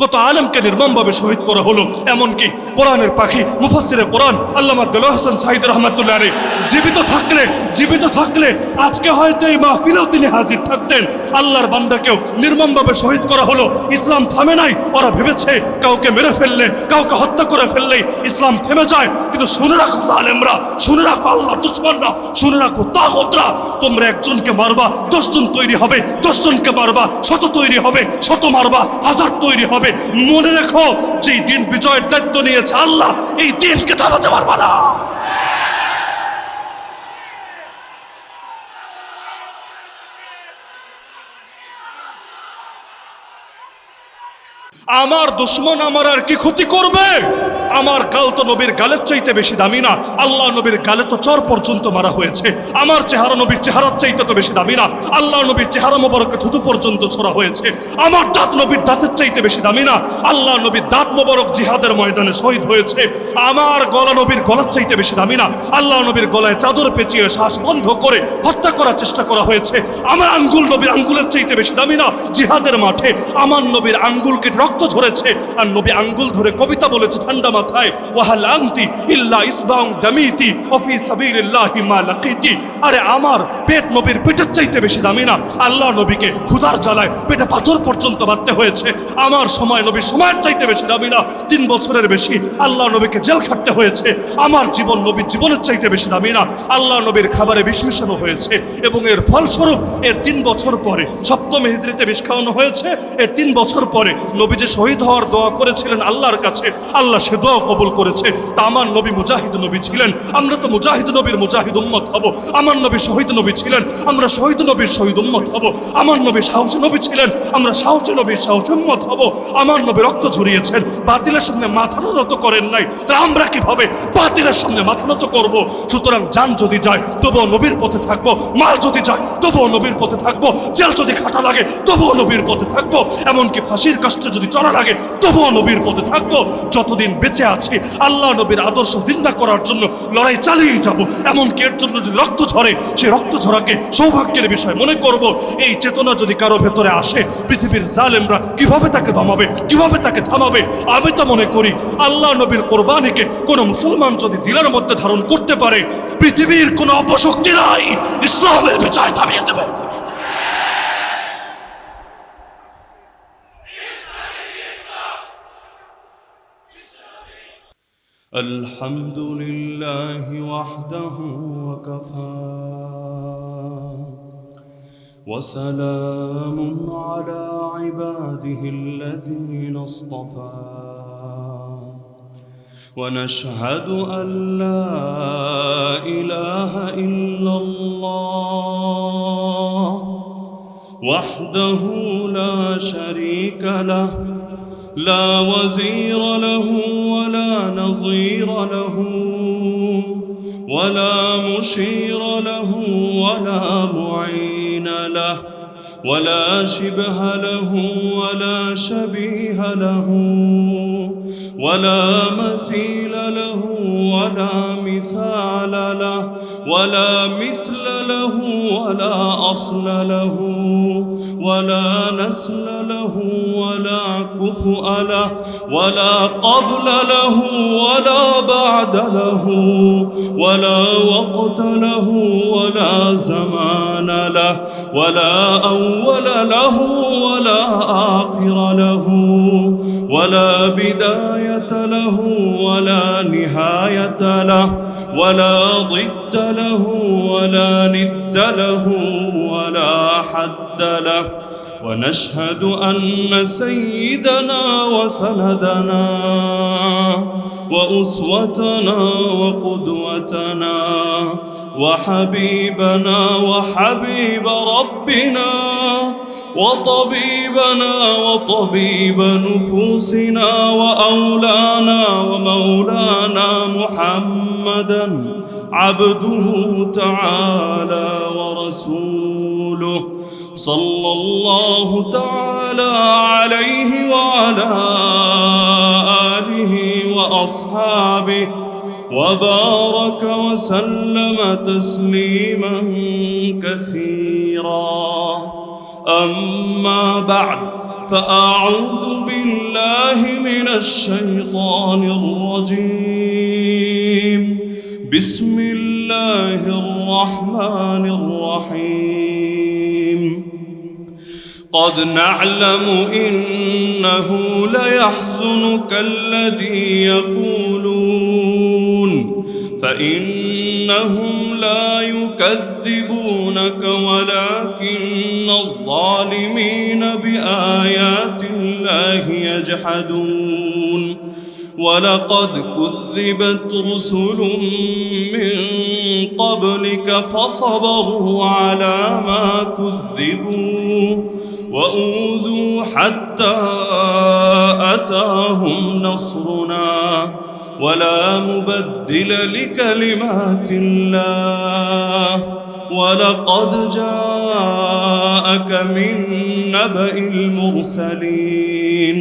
কত আলেমকে নির্মমভাবে শহীদ করা হলো। এমনকি কোরআনের পাখি মুফাসসিরে কোরআন আল্লামা দেলোয়ার হোসেন সাঈদ রহমাতুল্লাহ আলাইহি জীবিত থাকলে আজকে হয়তো এই মাহফিলেও তিনি হাজির থাকতেন। আল্লাহর বান্দাকেও নির্মমভাবে শহীদ করা হলো। ইসলাম থামে নাই। ওরা ভেবেছে কাউকে মেরে ফেললে, কাউকে হত্যা করে ফেললেই ইসলাম থেমে যায়। কিন্তু শুনে রাখো জালেমরা, শুনে রাখো আল্লাহ দুশমনরা, শুনে রাখো তাগুতরা, তোমরা একজনকে মারবা 10 জন তৈরি হবে, 10 জনকে মারবা 100 তৈরি হবে, 100 মারবা 1000 তৈরি হবে। মনে রেখো যে দিন বিজয়ের দায়িত্ব নিয়েছে আল্লাহ, এই দিনকে থামাতে পারবা না। আমার দুশমন আমার আর কি ক্ষতি করবে? আমার গাল তো নবীর গালের চাইতে বেশি দামি না। আল্লাহ নবীর গালে তো চর পর্যন্ত মারা হয়েছে। আমার চেহারা নবীর চেহারার চাইতে তো বেশি দামি না। আল্লাহ নবীর চেহারা মোবারকে থুতু পর্যন্ত ছোড়া হয়েছে। আমার দাঁত নবীর দাঁতের চাইতে বেশি দামি না। আল্লাহ নবীর দাঁত মোবারক জিহাদের ময়দানে শহীদ হয়েছে। আমার গলা নবীর গলার চাইতে বেশি দামি না। আল্লাহ নবীর গলায় চাদর পেঁচিয়ে শ্বাস বন্ধ করে হত্যা করার চেষ্টা করা হয়েছে। আমার আঙ্গুল নবীর আঙ্গুলের চাইতে বেশি দামি না। জিহাদের মাঠে আমার নবীর আঙ্গুলকে রক্ত ঝরেছে, আর নবী আঙ্গুল ধরে কবিতা বলেছে ঠান্ডা মাথায়, ওয়াহাল আনতি ইল্লা ইসবাং দামিতি ওয়া ফি সাবিলিল্লাহি মা লাকিতি। আরে আমার পেট নবীর পেটের চাইতে বেশি দামি না। আল্লাহ নবীকে ক্ষুধার জ্বালায় পেটে পাথর পর্যন্ত বাঁধতে হয়েছে। আমার সময় নবীর সময়ের চাইতে বেশি দামি না। 3 বছরের বেশি আল্লাহ নবীকে জেল খাটতে হয়েছে। আমার জীবন নবীর জীবনের চাইতে বেশি দামি না। আল্লাহ নবীর খাবারে বিষ মিশানো হয়েছে এবং এর ফলস্বরূপ এর 3 বছর পরে 7ম হিজরিতে বিষ খাওয়ানো হয়েছে। এর 3 বছর পরে নবী যে শহীদ হওয়ার দোয়া করেছিলেন আল্লাহর কাছে, আল্লাহ সে দোয়া কবুল করেছে। তা আমার নবী মুজাহিদ নবী ছিলেন, আমরা তো মুজাহিদ নবীর মুজাহিদ উম্মত হব। আমার নবী শহীদ নবী ছিলেন, আমরা শহীদ নবীর শহীদ উম্মত হব। আমার নবী সাহসী নবী ছিলেন, আমরা সাহসী নবীর সাহসী উম্মত হব। আমার নবী রক্ত ঝরিয়েছেন, বাতিলের সামনে মাথা নত করেন নাই। তা আমরা কিভাবে বাতিলের সামনে মাথা নত করব? সুতরাং জান যদি যায় তবুও নবীর পথে থাকবো, মাল যদি যায় তবুও নবীর পথে থাকবো, জেল যদি খাটা লাগে তবুও নবীর পথে থাকবো, এমনকি ফাঁসির কাস্টে যদি চড়া লাগে তবুও নবীর পথে থাকবো। যতদিন বেঁচে আছি আল্লাহ নবীর আদর্শ জিন্দা করার জন্য লড়াই চালিয়ে যাব। এমনকি এর জন্য যদি রক্ত ঝরে, সেই রক্ত ঝরাকে সৌভাগ্যের বিষয় মনে করব। এই চেতনা যদি কারো ভেতরে আসে, পৃথিবীর জালেমরা কিভাবে তাকে দমাবে, কিভাবে তাকে থামাবে? আমি তো মনে করি আল্লাহ নবীর কোরবানিকে কোনো মুসলমান যদি দিলের মধ্যে ধারণ করতে পারে, পৃথিবীর কোনো অপশক্তি নাই ইসলামের বিজয় থামিয়ে দেবে। الحمد لله وحده وكفى وسلام على عباده الذين اصطفى ونشهد أن لا إله إلا الله وحده لا شريك له لا وزير له ولا نظير له ولا مشير له ولا معين له ولا شبه له ولا شبيه له ولا مثيل له ولا مثال له ولا مثل له ولا أصل له ولا نسل له ولا كفؤ له ولا قبل له ولا بعد له ولا وقت له ولا زمان له ولا أول له ولا آخر له ولا بداية له ولا نهاية له ولا ضد له ولا ند له ولا حد له ونشهد أن سيدنا وسندنا وأسوتنا وقدوتنا وحبيبنا وحبيب ربنا وطبيبنا وطبيب نفوسنا وأولانا ومولانا محمدا عبده تعالى ورسوله صلى الله تعالى عليه وعلى آله وأصحابه وبارك وسلم تسليما كثيرا أما بعد فأعوذ بالله من الشيطان الرجيم بسم الله الرحمن الرحيم قد نعلم إنه ليحزنك الذي يقولون فإنهم لا يكذبونك ولكن الظالمين بآيات الله يجحدون ولقد كذبت رسل من قبلك فصبروا على ما كذبوا وأوذوا حتى أتاهم نصرنا ولا مبدل لكلمات الله ولقد جاءك من نبأ المرسلين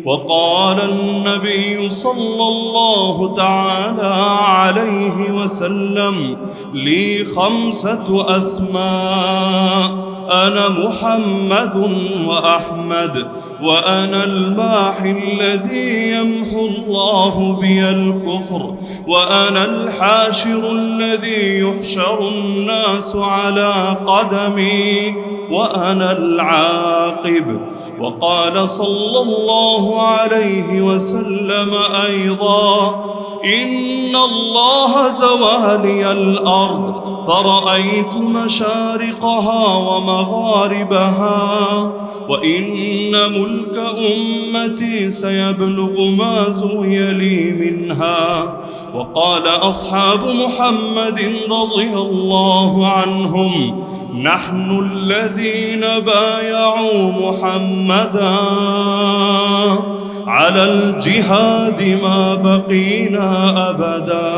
وقال النبي صلى الله تعالى عليه وسلم لي 5 أسماء أنا محمد وأحمد وأنا الماحي الذي يمحو الله بي الكفر وأنا الحاشر الذي يحشر الناس على قدمي وأنا العاقب وقال صلى الله عليه وسلم أيضا إن الله زوى لي الأرض فرأيت مشارقها ومغاربها وإن ملك أمتي سيبلغ ما زوي لي منها وقال أصحاب محمد رضي الله عنهم نحن الذين بايعوا محمدا على الجهاد ما بقينا أبدا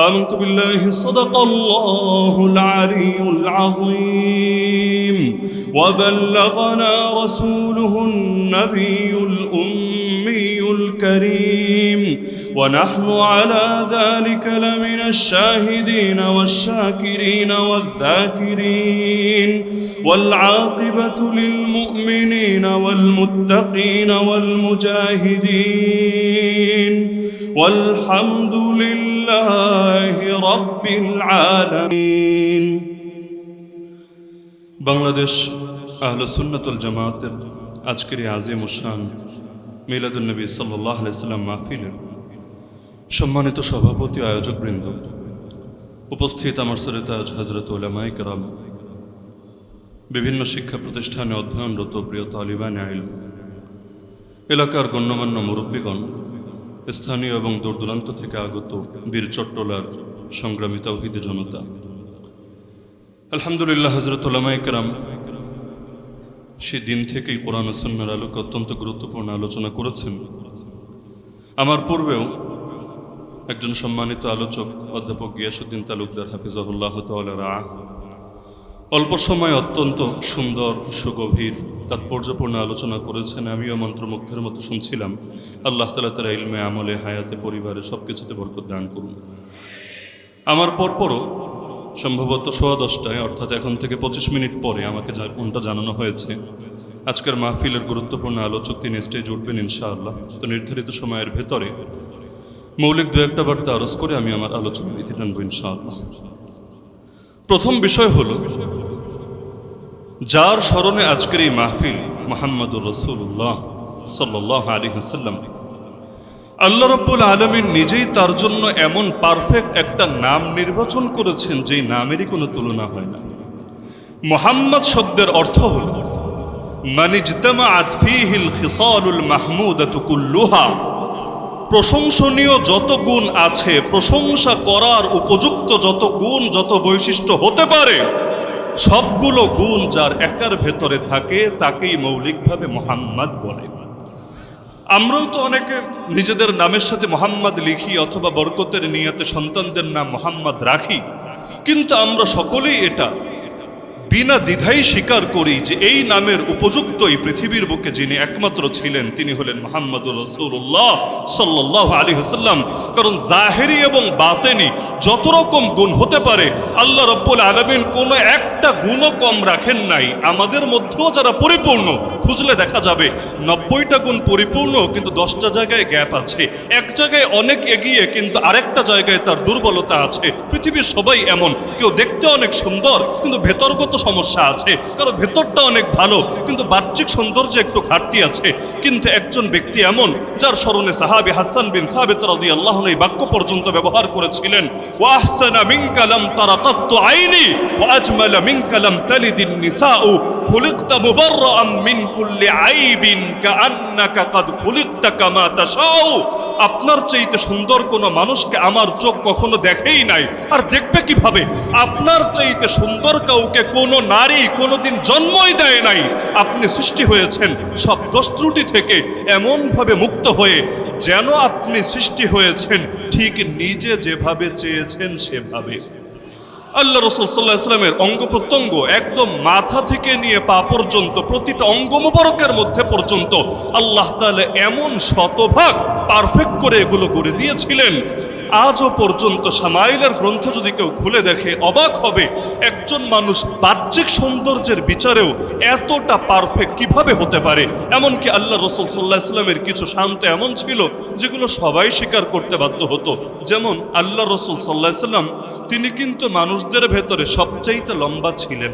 آمنت بالله صدق الله العلي العظيم وبلغنا رسوله النبي الأمي الكريم ونحن على ذلك لمن الشاهدين والشاكرين والذاكرين والعاقبة للمؤمنين والمتقين والمجاهدين والحمد لله رب العالمين বাংলাদেশ আহলে সুন্নাত ওয়াল জামাতের আজকের এই আজিম শান মিলাদুন নবী সাল্লাল্লাহু আলাইহি সাল্লাম মাহফিলের সম্মানিত সভাপতি আয়োজকবৃন্দ, উপস্থিত আমার সরতাজ হযরত উলামায়ে কেরাম, বিভিন্ন শিক্ষা প্রতিষ্ঠানে অধ্যয়নরত প্রিয় তালিবানে ইলম, এলাকার গণ্যমান্য মুরব্বীগণ, স্থানীয় এবং দূরদূরান্ত থেকে আগত বীর চট্টলার সংগ্রামী তাওহীদি জনতা, আলহামদুলিল্লাহ হযরত উলামায়ে কেরাম সেই দিন থেকেই কোরআন ও সুন্নাহর আলোকে অত্যন্ত গুরুত্বপূর্ণ আলোচনা করেছেন। আমার পূর্বেও একজন সম্মানিত আলোচক অধ্যাপক গিয়াসউদ্দিন তালুকদার হাফিজাহুল্লাহ তাআলা রাহ অল্প সময় অত্যন্ত সুন্দর সুগভীর তাৎপর্যপূর্ণ আলোচনা করেছেন। আমিও মন্ত্রমুগ্ধের মতো শুনছিলাম। আল্লাহ তাআলা তার ইলমে, আমলে, হায়াতে, পরিবারে সব কিছুতে বরকত দান করুন। আমার পরপরও সম্ভবত 10:15 অর্থাৎ এখন থেকে 25 মিনিট পরে আমাকে কোনটা জানানো হয়েছে আজকের মাহফিলের গুরুত্বপূর্ণ আলোচক তিনি স্টেজে উঠবেন ইনশাআল্লাহ। তো নির্ধারিত সময়ের ভেতরে মৌলিক 2-1টা বার্তা আরজ করে আমি আমার আলোচনার ইতি টানব ইনশাআল্লাহ। প্রথম বিষয় হল, যার স্মরণে আজকের এই মাহফিল মুহাম্মদুর রাসূলুল্লাহ সাল্লাল্লাহু আলাইহি ওয়াসাল্লাম, আল্লাহ রাব্বুল আলামিন নিজেই তার জন্য এমন পারফেক্ট একটা নাম নির্বাচন করেছেন যেই নামেরই কোনো তুলনা হয় না। মুহাম্মদ শব্দের অর্থ হল মান ইজতামাআত ফীহিল খিসালুল মাহমুদাতু কুল্লুহা, প্রশংসনীয় যত গুণ আছে, প্রশংসা করার উপযুক্ত যত গুণ, যত বৈশিষ্ট্য হতে পারে, সবগুলো গুণ যার একার ভেতরে থাকে তাকেই মৌলিকভাবে মুহাম্মদ বলে। আমরাও তো অনেকে নিজেদের নামের সাথে মুহাম্মদ লিখি অথবা বরকতের নিয়তে সন্তানদের নাম মুহাম্মদ রাখি, কিন্তু আমরা সকলেই এটা বিনা দ্বিধাই স্বীকার করি যে এই নামের উপযুক্ত এই পৃথিবীর বুকে যিনি একমাত্র ছিলেন তিনি হলেন মুহাম্মদুর রাসূলুল্লাহ সাল্লাল্লাহু আলাইহি ওয়াসাল্লাম। কারণ জাহেরি এবং বাতেনি যত রকম গুণ হতে পারে আল্লাহ রাব্বুল আলামিন কোনো একটা গুণও কম রাখেন নাই। আমাদের মধ্যেও যারা পরিপূর্ণ খুঁজলে দেখা যাবে 90টা গুণ পরিপূর্ণ, কিন্তু 10টা জায়গায় গ্যাপ আছে। এক জায়গায় অনেক এগিয়ে কিন্তু আরেকটা জায়গায় তার দুর্বলতা আছে। পৃথিবীর সবাই এমন, কেউ দেখতে অনেক সুন্দর কিন্তু ভেতরগত সমস্যা আছে, কারণ ভেতরটা অনেক ভালো কিন্তু বাহ্যিক সৌন্দর্যে একটু ঘাটতি আছে। কিন্তু একজন ব্যক্তি এমন যার স্মরণে সাহাবী হাসান বিন সাবিত রাদিয়াল্লাহু আনহু এই বাক্য পর্যন্ত ব্যবহার করেছিলেন, ওয়া আহসানা মিনকা লাম তারা কাত্তু আইনি ওয়া আজমালা মিনকা লাম তালিদিন নিসাউ খুলিকতা মুবাররাআন মিন কুল্লি আইবিন কাআন্নাকা কাদ খুলিকতা কামা তাশাউ। আপনার চাইতে সুন্দর কোনো মানুষকে আমার চোখ কখনো দেখেই নাই, আর দেখবে কিভাবে? আপনার চাইতে সুন্দর কাউকে কোনো নারী কোনোদিন জন্মই দেয় নাই। আপনি সৃষ্টি হয়েছেন সব দোষ ত্রুটি থেকে এমনভাবে মুক্ত হয়ে যেন আপনি সৃষ্টি হয়েছেন ঠিক নিজে যেভাবে চেয়েছেন সেভাবে। আল্লাহ রাসূল সাল্লাল্লাহু আলাইহি ওয়াসাল্লামের অঙ্গ প্রত্যঙ্গ একদম মাথা থেকে নিয়ে পা পর্যন্ত প্রতিটা অঙ্গ মোবারকের মধ্যে পর্যন্ত আল্লাহ তাআলা এমন শতভাগ পারফেক্ট করে এগুলো করে দিয়েছিলেন। আজও পর্যন্ত শামাইলের গ্রন্থ যদি কেউ খুলে দেখে অবাক হবে, একজন মানুষ বাহ্যিক সৌন্দর্যের বিচারেও এতটা পারফেক্ট কিভাবে হতে পারে। এমনকি আল্লাহ রাসূল সাল্লাল্লাহু আলাইহি ওয়াসাল্লামের কিছু শান্ত এমন ছিল যেগুলো সবাই স্বীকার করতে বাধ্য হতো। যেমন আল্লাহ রাসূল সাল্লাল্লাহু আলাইহি ওয়াসাল্লাম তিনি কিন্তু মানুষদের ভেতরে সবচাইতে লম্বা ছিলেন,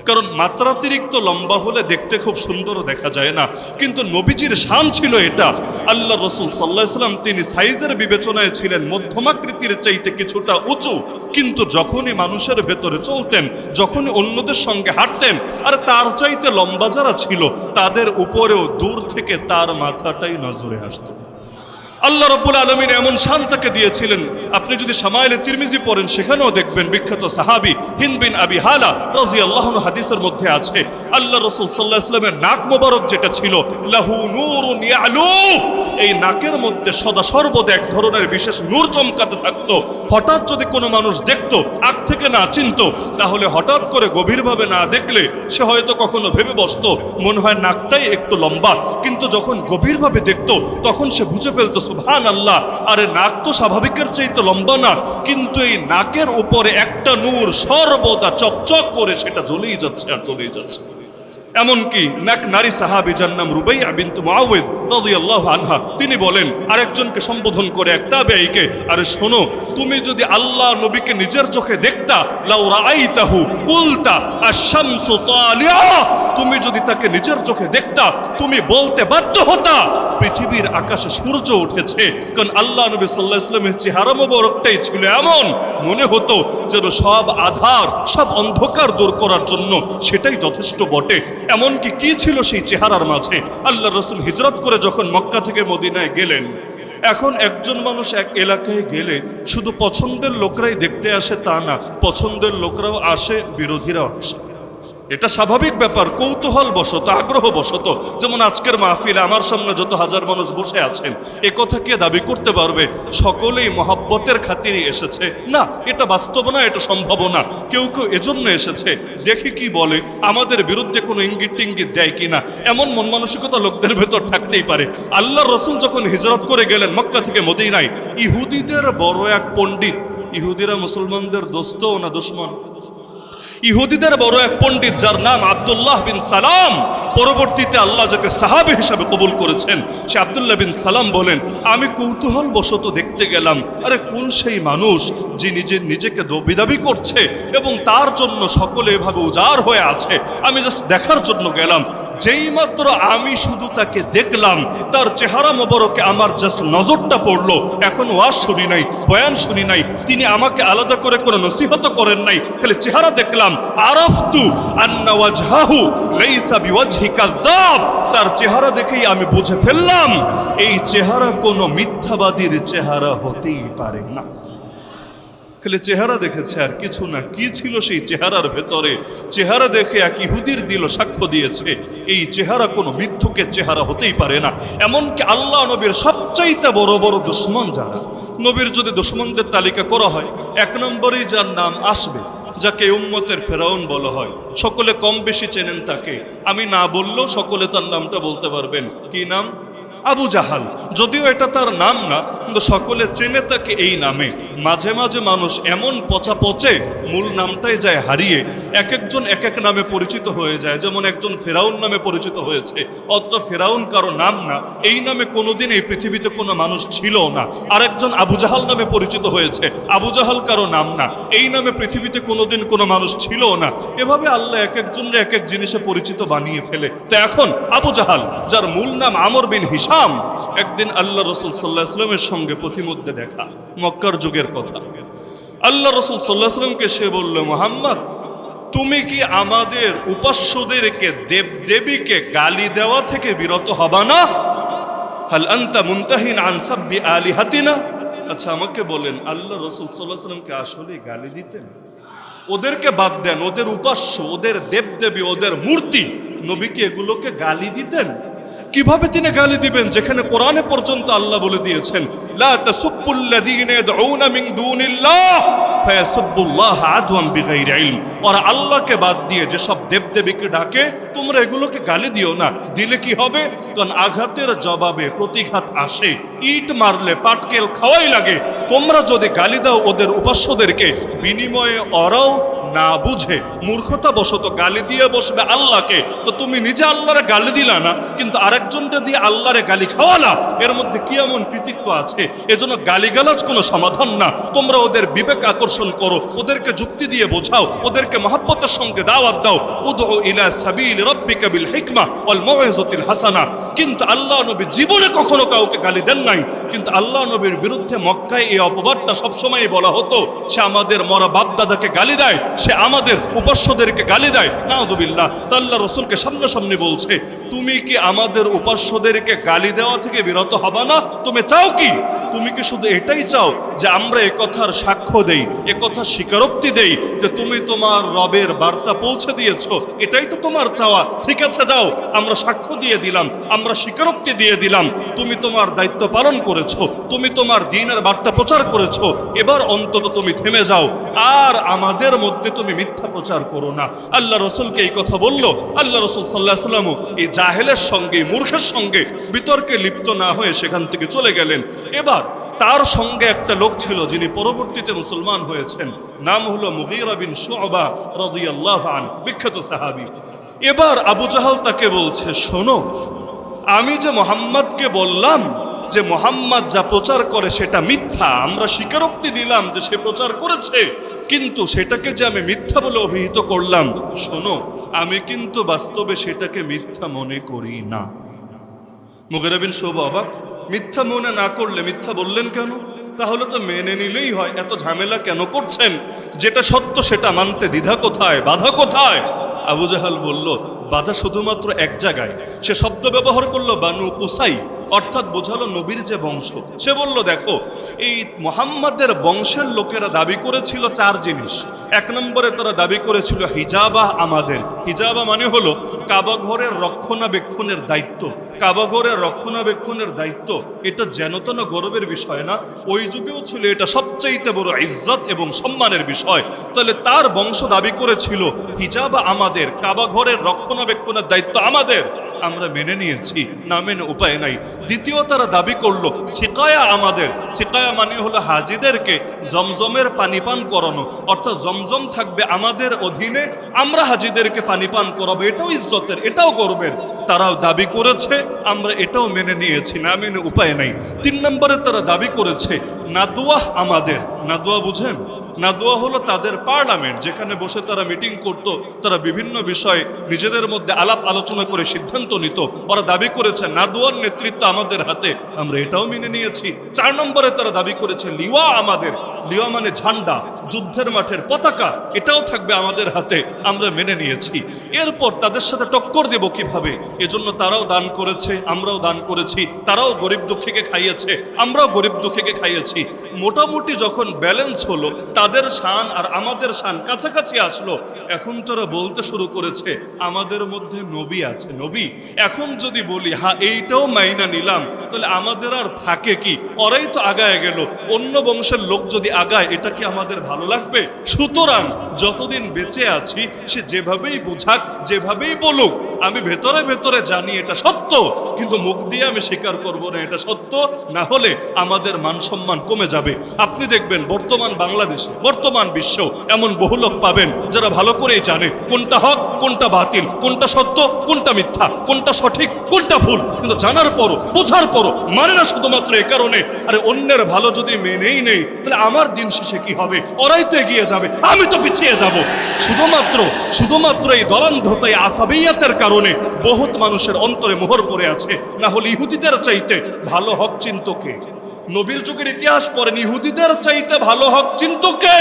কারণ মাত্রাতিরিক্ত লম্বা হলে দেখতে খুব সুন্দর দেখা যায় না। কিন্তু নবীজির শান ছিল এটা। আল্লাহ রাসূল সাল্লাল্লাহু আলাইহি ওয়াসাল্লাম তিনি সাইজের বিবেচনায় ছিলেন মধ্যমাকৃতির চাইতে কিছুটা উঁচু, কিন্তু যখনই মানুষের ভেতরে চলতেন, যখনই অন্যদের সঙ্গে হাঁটতেন, আর তার চাইতে লম্বা যারা ছিল তাদের উপরেও দূর থেকে তার মাথাটাই নজরে আসতো। আল্লাহ রাব্বুল আলামিন এমন শান তাকে দিয়েছিলেন। আপনি যদি শামাইলে তিরমিজি পড়েন সেখানেও দেখবেন বিখ্যাত সাহাবী হিন্দ বিন আবি হালা রাদিয়াল্লাহু আনহু হাদিসের মধ্যে আছে আল্লাহ রাসূল সাল্লাল্লাহু আলাইহি ওয়াসাল্লামের নাক মোবারক যেটা ছিল লাহু নূরুন ইয়ালু, এই নাকের মধ্যে সদা সর্বদা এক ধরনের বিশেষ নূর চমকাতে থাকতো। হঠাৎ যদি কোনো মানুষ দেখতো, আগ থেকে না চিনতো, তাহলে হঠাৎ করে গভীরভাবে না দেখলে সে হয়তো কখনো ভেবে বসতো মনে হয় নাকটাই একটু লম্বা, কিন্তু যখন গভীরভাবে দেখতো তখন সে বুঝে ফেলতো সুবহানাল্লাহ, আরে নাক তো স্বাভাবিকের চাইতে লম্বা না, কিন্তু এই নাকের উপরে একটা নূর সর্বদা চকচক করে সেটা জ্বলেই যাচ্ছে আর জ্বলেই যাচ্ছে। এমনকি নাক নারী সাহাবী যার নাম রুবাইয়া বিনত মুআওয়িদ রাদিয়াল্লাহু আনহা, তিনি বলেন আরেকজনকে সম্বোধন করে এক তাবেঈকে, আরে শোনো, তুমি যদি আল্লাহ নবীকে নিজের চোখে দেখতা লাউ রাআইতাহু কুলতা আশ-শামসু তালিআ, তুমি যদি তাকে নিজের চোখে দেখতা তুমি বলতে বাধ্য হতা পৃথিবীর আকাশে সূর্য উঠেছে। কারণ আল্লাহ নবী সাল্লাল্লাহু আলাইহি ওয়াসাল্লামের চেহারা মোবারকটাই ছিল এমন, মনে হতো যেন সব আধার সব অন্ধকার দূর করার জন্য সেটাই যথেষ্ট বটে। এমনকি কি ছিল সেই চেহারার মাঝে? আল্লাহ রাসূল হিজরত করে যখন মক্কা থেকে মদিনায় গেলেন, এখন একজন মানুষ এক এলাকায় গেলে শুধু পছন্দের লোকরাই দেখতে আসে তা না, পছন্দের লোকরাও আসে, বিরোধীরাও আসে। এটা স্বাভাবিক ব্যাপার, কৌতূহল বশত, আগ্রহ বশত। যেমন আজকের মাহফিলে আমার সামনে যত হাজার মানুষ বসে আছেন, এ কথা কে দাবি করতে পারবে সকলেই মহব্বতের খাতিরে এসেছে? না, এটা বাস্তব না, এটা সম্ভব না। কেউ কেউ এজন্য এসেছে দেখি কি বলে, আমাদের বিরুদ্ধে কোনো ইঙ্গিত টিঙ্গিত দেয় কিনা, এমন মন মানসিকতা লোকদের ভেতর থাকতেই পারে। আল্লাহ রাসূল যখন হিজরত করে গেলেন মক্কা থেকে মদিনায়, ইহুদিদের বড় এক পণ্ডিত, ইহুদিরা মুসলমানদের দোস্ত না দুশমন? ইহুদিদের বড় এক পণ্ডিত যার নাম আব্দুল্লাহ বিন সালাম, পরবর্তীতে আল্লাহ যাকে সাহাবী হিসাবে কবুল করেছেন, সে আব্দুল্লাহ বিন সালাম বলেন, আমি কৌতূহল বশত দেখতে গেলাম, আরে কোন সেই মানুষ যে নিজেকে দাবি করছে এবং তার জন্য সকলে এভাবে উজাড় হয়ে আছে। আমি জাস্ট দেখার জন্য গেলাম। যেই মাত্র আমি শুধু তাকে দেখলাম, তার চেহারা মোবারকে আমার জাস্ট নজরটা পড়লো। এখন ওয়াজ শুনি নাই, বয়ান শুনি নাই, তিনি আমাকে আলাদা করে কোনো নসিহত করেন নাই, খালি চেহারা দেখলাম। আরাফতু আন্না ওয়াজহাহু লাইসা বিওয়াজহি কাযাব, তার চেহারা দেখেই আমি বুঝে ফেললাম এই চেহারা কোনো মিথ্যাবাদীর চেহারা হতেই পারে না। খালি চেহারা দেখেছে আর কিছু না। কি ছিল সেই চেহারার ভেতরে? চেহারা দেখে এক ইহুদির দিল সাক্ষ্য দিয়েছে এই চেহারা কোনো মিথ্যুকের চেহারা হতেই পারে না। এমনকি আল্লাহ নবীর সবচাইতে বড় বড় দুশমন যারা, নবীর যদি দুশমনদের তালিকা করা হয়, এক নম্বরেই যার নাম আসবে যাকে উম্মতের ফেরাউন বলা হয়। সকলে কম বেশি চেনেন তাকে, আমি না বললেও সকলে তার নামটা বলতে পারবেন। কি নাম? আবু জাহাল। যদিও এটা তার নাম না, কিন্তু সকলে চেনে তাকে এই নামে। মাঝে মাঝে মানুষ এমন পচা পচে মূল নামটাই যায় হারিয়ে, এক একজন এক এক নামে পরিচিত হয়ে যায়। যেমন একজন ফেরাউন নামে পরিচিত হয়েছে, অথচ ফেরাউন কারো নাম না, এই নামে কোনোদিন এই পৃথিবীতে কোনো মানুষ ছিল না। আরেকজন আবু জাহাল নামে পরিচিত হয়েছে, আবু জাহাল কারো নাম না, এই নামে পৃথিবীতে কোনোদিন কোনো মানুষ ছিল না। এভাবে আল্লাহ এক একজনের এক এক জিনিসে পরিচিত বানিয়ে ফেলে। তো এখন আবু জাহাল, যার মূল নাম আমর বিন হিশাম, একদিন আল্লাহ রসুল সাল্লাল্লাহু আলাইহি ওয়াসাল্লামের সঙ্গে পথিমধ্যে দেখা, মক্কার যুগের কথা। আল্লাহ রসুল সাল্লাল্লাহু আলাইহি ওয়াসাল্লামকে সে বলল, মুহাম্মদ, তুমি কি আমাদের উপাস্যদেরকে দেবদেবীকে গালি দেওয়া থেকে বিরত হবা না? হাল আনতা মুনতাহিন আন সাব্বি আলিহাতিনা। আচ্ছা আমাকে বলেন, আল্লাহ রসুল সাল্লাল্লাহু আলাইহি ওয়াসাল্লামকে আসলে গালি দিতেন? ওদেরকে বাদ দেন, ওদের উপাস্য, ওদের দেবদেবী, ওদের মূর্তি, নবী কি এগুলোকে গালি দিতেন? কিভাবে তিনি গালি দিবেন, যেখানে কোরআনে পর্যন্ত আল্লাহ বলে দিয়েছেন, লা তাসুব্বুল্লাযীনা ইয়াদউনা মিন দুনিল্লাহ ফায়াসুব্বুল্লাহ আদওয়ান বিগাইরি ইলম। ওরা আল্লাহকে বাদ দিয়ে যেসব দেবদেবীকে ডাকে, তোমরা এগুলোকে গালি দিও না। দিলে কি হবে? কারণ আঘাতের জবাবে প্রতিঘাত আসে, ইট মারলে পাটকেল খাওয়াই লাগে। তোমরা যদি গালি দাও ওদের উপাস্যদেরকে, বিনিময়ে ওরাও না বুঝে মূর্খতা বশত গালি দিয়ে বসবে আল্লাহকে। তো তুমি নিজে আল্লাহরে গালি দিলা না, কিন্তু আরেকজনটা দিয়ে আল্লাহরে গালি খাওয়ালা, এর মধ্যে কি এমন কৃতিত্ব আছে? এজন্য গালিগালাজ কোনো সমাধান না। তোমরা ওদের বিবেক আকর্ষণ করো, ওদেরকে যুক্তি দিয়ে বোঝাও, ওদেরকে মহব্বতের সঙ্গে দাওয়াত দাও। উদউ ইলা সাবিল রাব্বিকা বিল হিকমা ওয়াল মাউইযাতিল হাসানা। কিন্তু আল্লাহ নবী জীবনে কখনো কাউকে গালি দেন নাই। কিন্তু আল্লাহ নবীর বিরুদ্ধে মক্কায় এই অপবাদটা সবসময় বলা হতো, সে আমাদের মরা বাপ দাদাকে গালি দেয়, সে আমাদের উপাস্যদেরকে গালি দেয়। নাউযুবিল্লাহ। তা আল্লাহ রসুলকে সামনাসামনি বলছে, তুমি কি আমাদের উপাস্যদেরকে গালি দেওয়া থেকে বিরত হবা না? তুমি চাও কি? তুমি কি শুধু এটাই চাও যে আমরা এ কথার সাক্ষ্য দেই, এ কথা স্বীকারোক্তি দেই যে তুমি তোমার রবের বার্তা পৌঁছে দিয়েছো? এটাই তো তোমার চাওয়া। ঠিক আছে, যাও, আমরা সাক্ষ্য দিয়ে দিলাম, আমরা স্বীকারোক্তি দিয়ে দিলাম, তুমি তোমার দায়িত্ব পালন করেছো, তুমি তোমার দ্বীনের বার্তা প্রচার করেছো। এবার অন্তত তুমি থেমে যাও, আর আমাদের মধ্যে তুমি মিথ্যা প্রচার করো না। আল্লাহ রসুলকে এই কথা বলল। আল্লাহ রসুল সাল্লাল্লাহু আলাইহি ওয়াসাল্লাম এই জাহেলের সঙ্গে, মূর্খের সঙ্গে বিতর্কে লিপ্ত না হয়ে সেখান থেকে চলে গেলেন। এবার তার সঙ্গে একটা লোক ছিল যিনি পরবর্তীতে মুসলমান হয়েছেন, নাম হলো মুগীরা বিন শুআবা রাদিয়াল্লাহু আনহু, বিখ্যাত সাহাবী। এবার আবু জাহাল তাকে বলছে, শোনো, আমি যে মুহাম্মদকে বললাম যে মুহাম্মদ যা প্রচার করে সেটা মিথ্যা, আমরা স্বীকারোক্তি দিলাম যে সে প্রচার করেছে, কিন্তু সেটাকে যে আমি মিথ্যা বলে অভিহিত করলাম, শোনো, আমি কিন্তু বাস্তবে সেটাকে মিথ্যা মনে করি না। মুগীরা বিন শুআবা অবাক, মিথ্যা মনে না করলে মিথ্যা বললেন কেন? তাহলে তো মেনে নিলেই হয়, এত ঝামেলা কেন করছেন? যেটা সত্য সেটা মানতে দ্বিধা কোথায়, বাধা কোথায়? আবু জাহাল বলল, বাধা শুধুমাত্র এক জায়গায়। সে শব্দ ব্যবহার করলো বানু কুসাই, অর্থাৎ বোঝালো নবীর যে বংশ। সে বলল, দেখো, এই মুহাম্মাদের বংশের লোকেরা দাবি করেছিল চার জিনিস। এক নম্বরে তারা দাবি করেছিল হিজাবা আমাদের। হিজাবা মানে হলো কাবা ঘরের রক্ষণাবেক্ষণের দায়িত্ব। কাবা ঘরের রক্ষণাবেক্ষণের দায়িত্ব এটা যেন তেন গর্বের বিষয় না, ওই যুগেও ছিল এটা সবচাইতে বড় ইজ্জত এবং সম্মানের বিষয়। তাহলে তার বংশ দাবি করেছিল হিজাবা আমাদের, কাবা ঘরের রক্ষণাবেক্ষণের দায়িত্ব আমাদের। আমরা মেনে নিয়েছি, না মেনে উপায় নাই। দ্বিতীয় তারা দাবি করলো সিকায়া আমাদের। সিকায়া মানে হলো হাজিদেরকে জমজমের পানি পান করানো, অর্থাৎ জমজম থাকবে আমাদের অধীনে, আমরা হাজিদেরকে পানি পান করাবো। এটাও ইজ্জতের, এটাও গর্বের। তারাও দাবি করেছে, আমরা এটাও মেনে নিয়েছি, না মেনে উপায় নাই। তিন নম্বরে তারা দাবি করেছে নাদওয়া আমাদের। নাদওয়া বুঝেন? নাদওয়া হলো তাদের পার্লামেন্ট, যেখানে বসে তারা মিটিং করত, তারা বিভিন্ন বিষয়ে নিজেদের মধ্যে আলাপ আলোচনা করে সিদ্ধান্ত নিত। ওরা দাবি করেছে নাদওয়ার নেতৃত্ব আমাদের হাতে, আমরা এটাও মেনে নিয়েছি। চার নম্বরে তারা দাবি করেছে লিওয়া আমাদের। লিওয়া মানে ঝান্ডা, যুদ্ধের মাঠের পতাকা, এটাও থাকবে আমাদের হাতে, আমরা মেনে নিয়েছি। এরপর তাদের সাথে টক্কর দেব কিভাবে, এজন্য তারাও দান করেছে, আমরাও দান করেছি। তারাও গরিব দুঃখীকে খাইয়েছে, আমরাও গরিব দুঃখীকে খাইয়েছি। মোটামুটি যখন ব্যালেন্স হলো, তাদের শান আর আমাদের শান কাছাকাছি আসলো, এখন তারা বলতে শুরু করেছে আমাদের মধ্যে নবী আছে। নবী এখন যদি বলি হ্যাঁ এইটাও মাইনা নিলাম, তাহলে আমাদের আর থাকে কি? ওরাই তো আগায় গেল, অন্য বংশের লোক যদি আগায় এটা কি আমাদের ভালো লাগবে? সুতরাং যতদিন বেঁচে আছি সে যেভাবেই বুঝাক, যেভাবেই বলুক, আমি ভেতরে ভেতরে জানি এটা সত্য, কিন্তু মুখ দিয়ে আমি স্বীকার করব না এটা সত্য, না হলে আমাদের মান সম্মান কমে যাবে। আপনি দেখবেন বর্তমান বাংলাদেশে, বর্তমান বিশ্ব এমন বহু লোক পাবেন যারা ভালো করেই জানে কোনটা হক, কোনটা বাতিল, কোনটা সত্য, কোনটা মিথ্যা, কোনটা সঠিক, কোনটা ভুল, কিন্তু জানার পরও, বোঝার পরও মানে না, শুধুমাত্র এ কারণে, আরে অন্যের ভালো যদি মেনেই নেই তাহলে আমার দিন শেষে কি হবে? ওরাই তো এগিয়ে যাবে, আমি তো পিছিয়ে যাব। শুধুমাত্র এই দলান্ধতায় আসাবিয়াতের কারণে বহুত মানুষের অন্তরে মোহর পড়ে আছে। না হলে ইহুদিদের চাইতে ভালো হক চিন্তকে, নবীর যুগের ইতিহাস পড়েন, ইহুদিদের চাইতে ভালো হক চিন্তকে।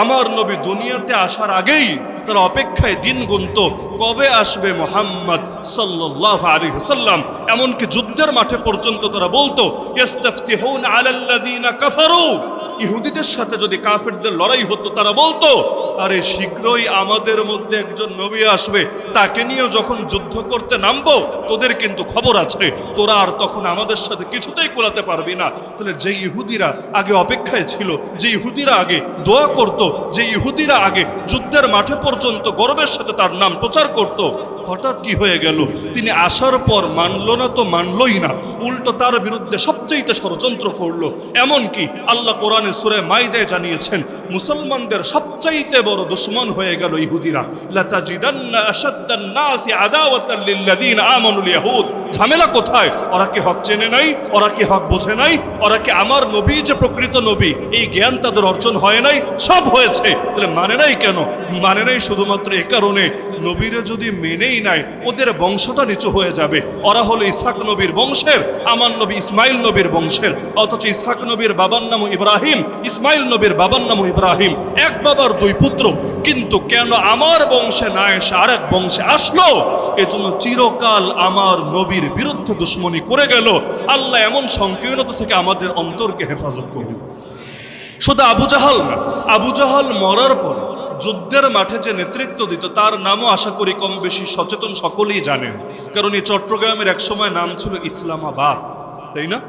আমার নবী দুনিয়াতে আসার আগেই তারা অপেক্ষায় দিন গুনত, কবে আসবে মুহাম্মদ সাল্লাল্লাহু আলাইহি ওয়াসাল্লাম। এমনকি যুদ্ধের মাঠে পর্যন্ত তারা বলতো ইস্তাফতিহুনা আলাল্লাযিনা কাফারু, ইহুদিদের সাথে যদি কাফেরদের লড়াই হতো তারা বলতো আরে শীঘ্রই আমাদের মধ্যে একজন নবী আসবে, তাকে নিয়ে যখন যুদ্ধ করতে নামবো তোদের কিন্তু খবর আছে, তোরা আর তখন আমাদের সাথে কিছুতেই কোলাতে পারবি না। তাহলে যে ইহুদিরা আগে অপেক্ষায় ছিল, যে ইহুদিরা আগে দোয়া করত, যে ইহুদিরা আগে যুদ্ধের মাঠে পর্যন্ত গর্বের সাথে তার নাম প্রচার করত, হঠাৎ কি হয়ে গেল? তিনি আসার পর মানলো না তো মানলই না, উল্টো তার বিরুদ্ধে সবচাইতে ষড়যন্ত্র করলো। এমনকি আল্লাহ কোরআনে সূরা মাইদায় জানিয়েছেন মুসলমানদের সবচাইতে বড় দুশমন হয়ে গেল ইহুদিরা। লাতাজিদান্না আশাদ্দান নাসি আদাওয়াতাল লিল্লাযিনা আমানুল ইয়াহুদ। ঝামেলা কোথায়? ওরা কি হক চেনে নাই? ওরা কি হক বোঝে নাই? ওরা কি আমার নবী যে প্রকৃত নবী এই জ্ঞান তাদের অর্জন হয় নাই? সব হয়েছে। তাহলে মানে নাই কেন? মানে নাই শুধুমাত্র এ কারণে, নবীরে যদি মেনেই নাই ওদের বংশটা নিচু হয়ে যাবে। ওরা হলো ইসহাক নবীর বংশের, আমার নবী ইসমাইল নবীর বংশের, অথচ ইসহাক নবীর বাবার নাম ইব্রাহিম, ইসমাইল নবীর বাবার নাম ইব্রাহিম, এক বাবার দুই পুত্র। কিন্তু কেন আমার বংশে না এসে আরেক বংশে আসলো? এজন্য চিরকাল আমার নবীর বিরুদ্ধে দুশ্মনী করে গেল। আল্লাহ এমন সংকীর্ণতা থেকে আমাদের অন্তরকে হেফাজত করুন। শুধু আবু জাহাল না, আবু জাহাল মরার পর যুদ্ধের মাঠে যে নেতৃত্ব দিত তার নামও আশা করি কম বেশি সচেতন সকলেই জানেন, কারণ এই চট্টগ্রামের একসময় নাম ছিল ইসলামাবাদ, তাই না?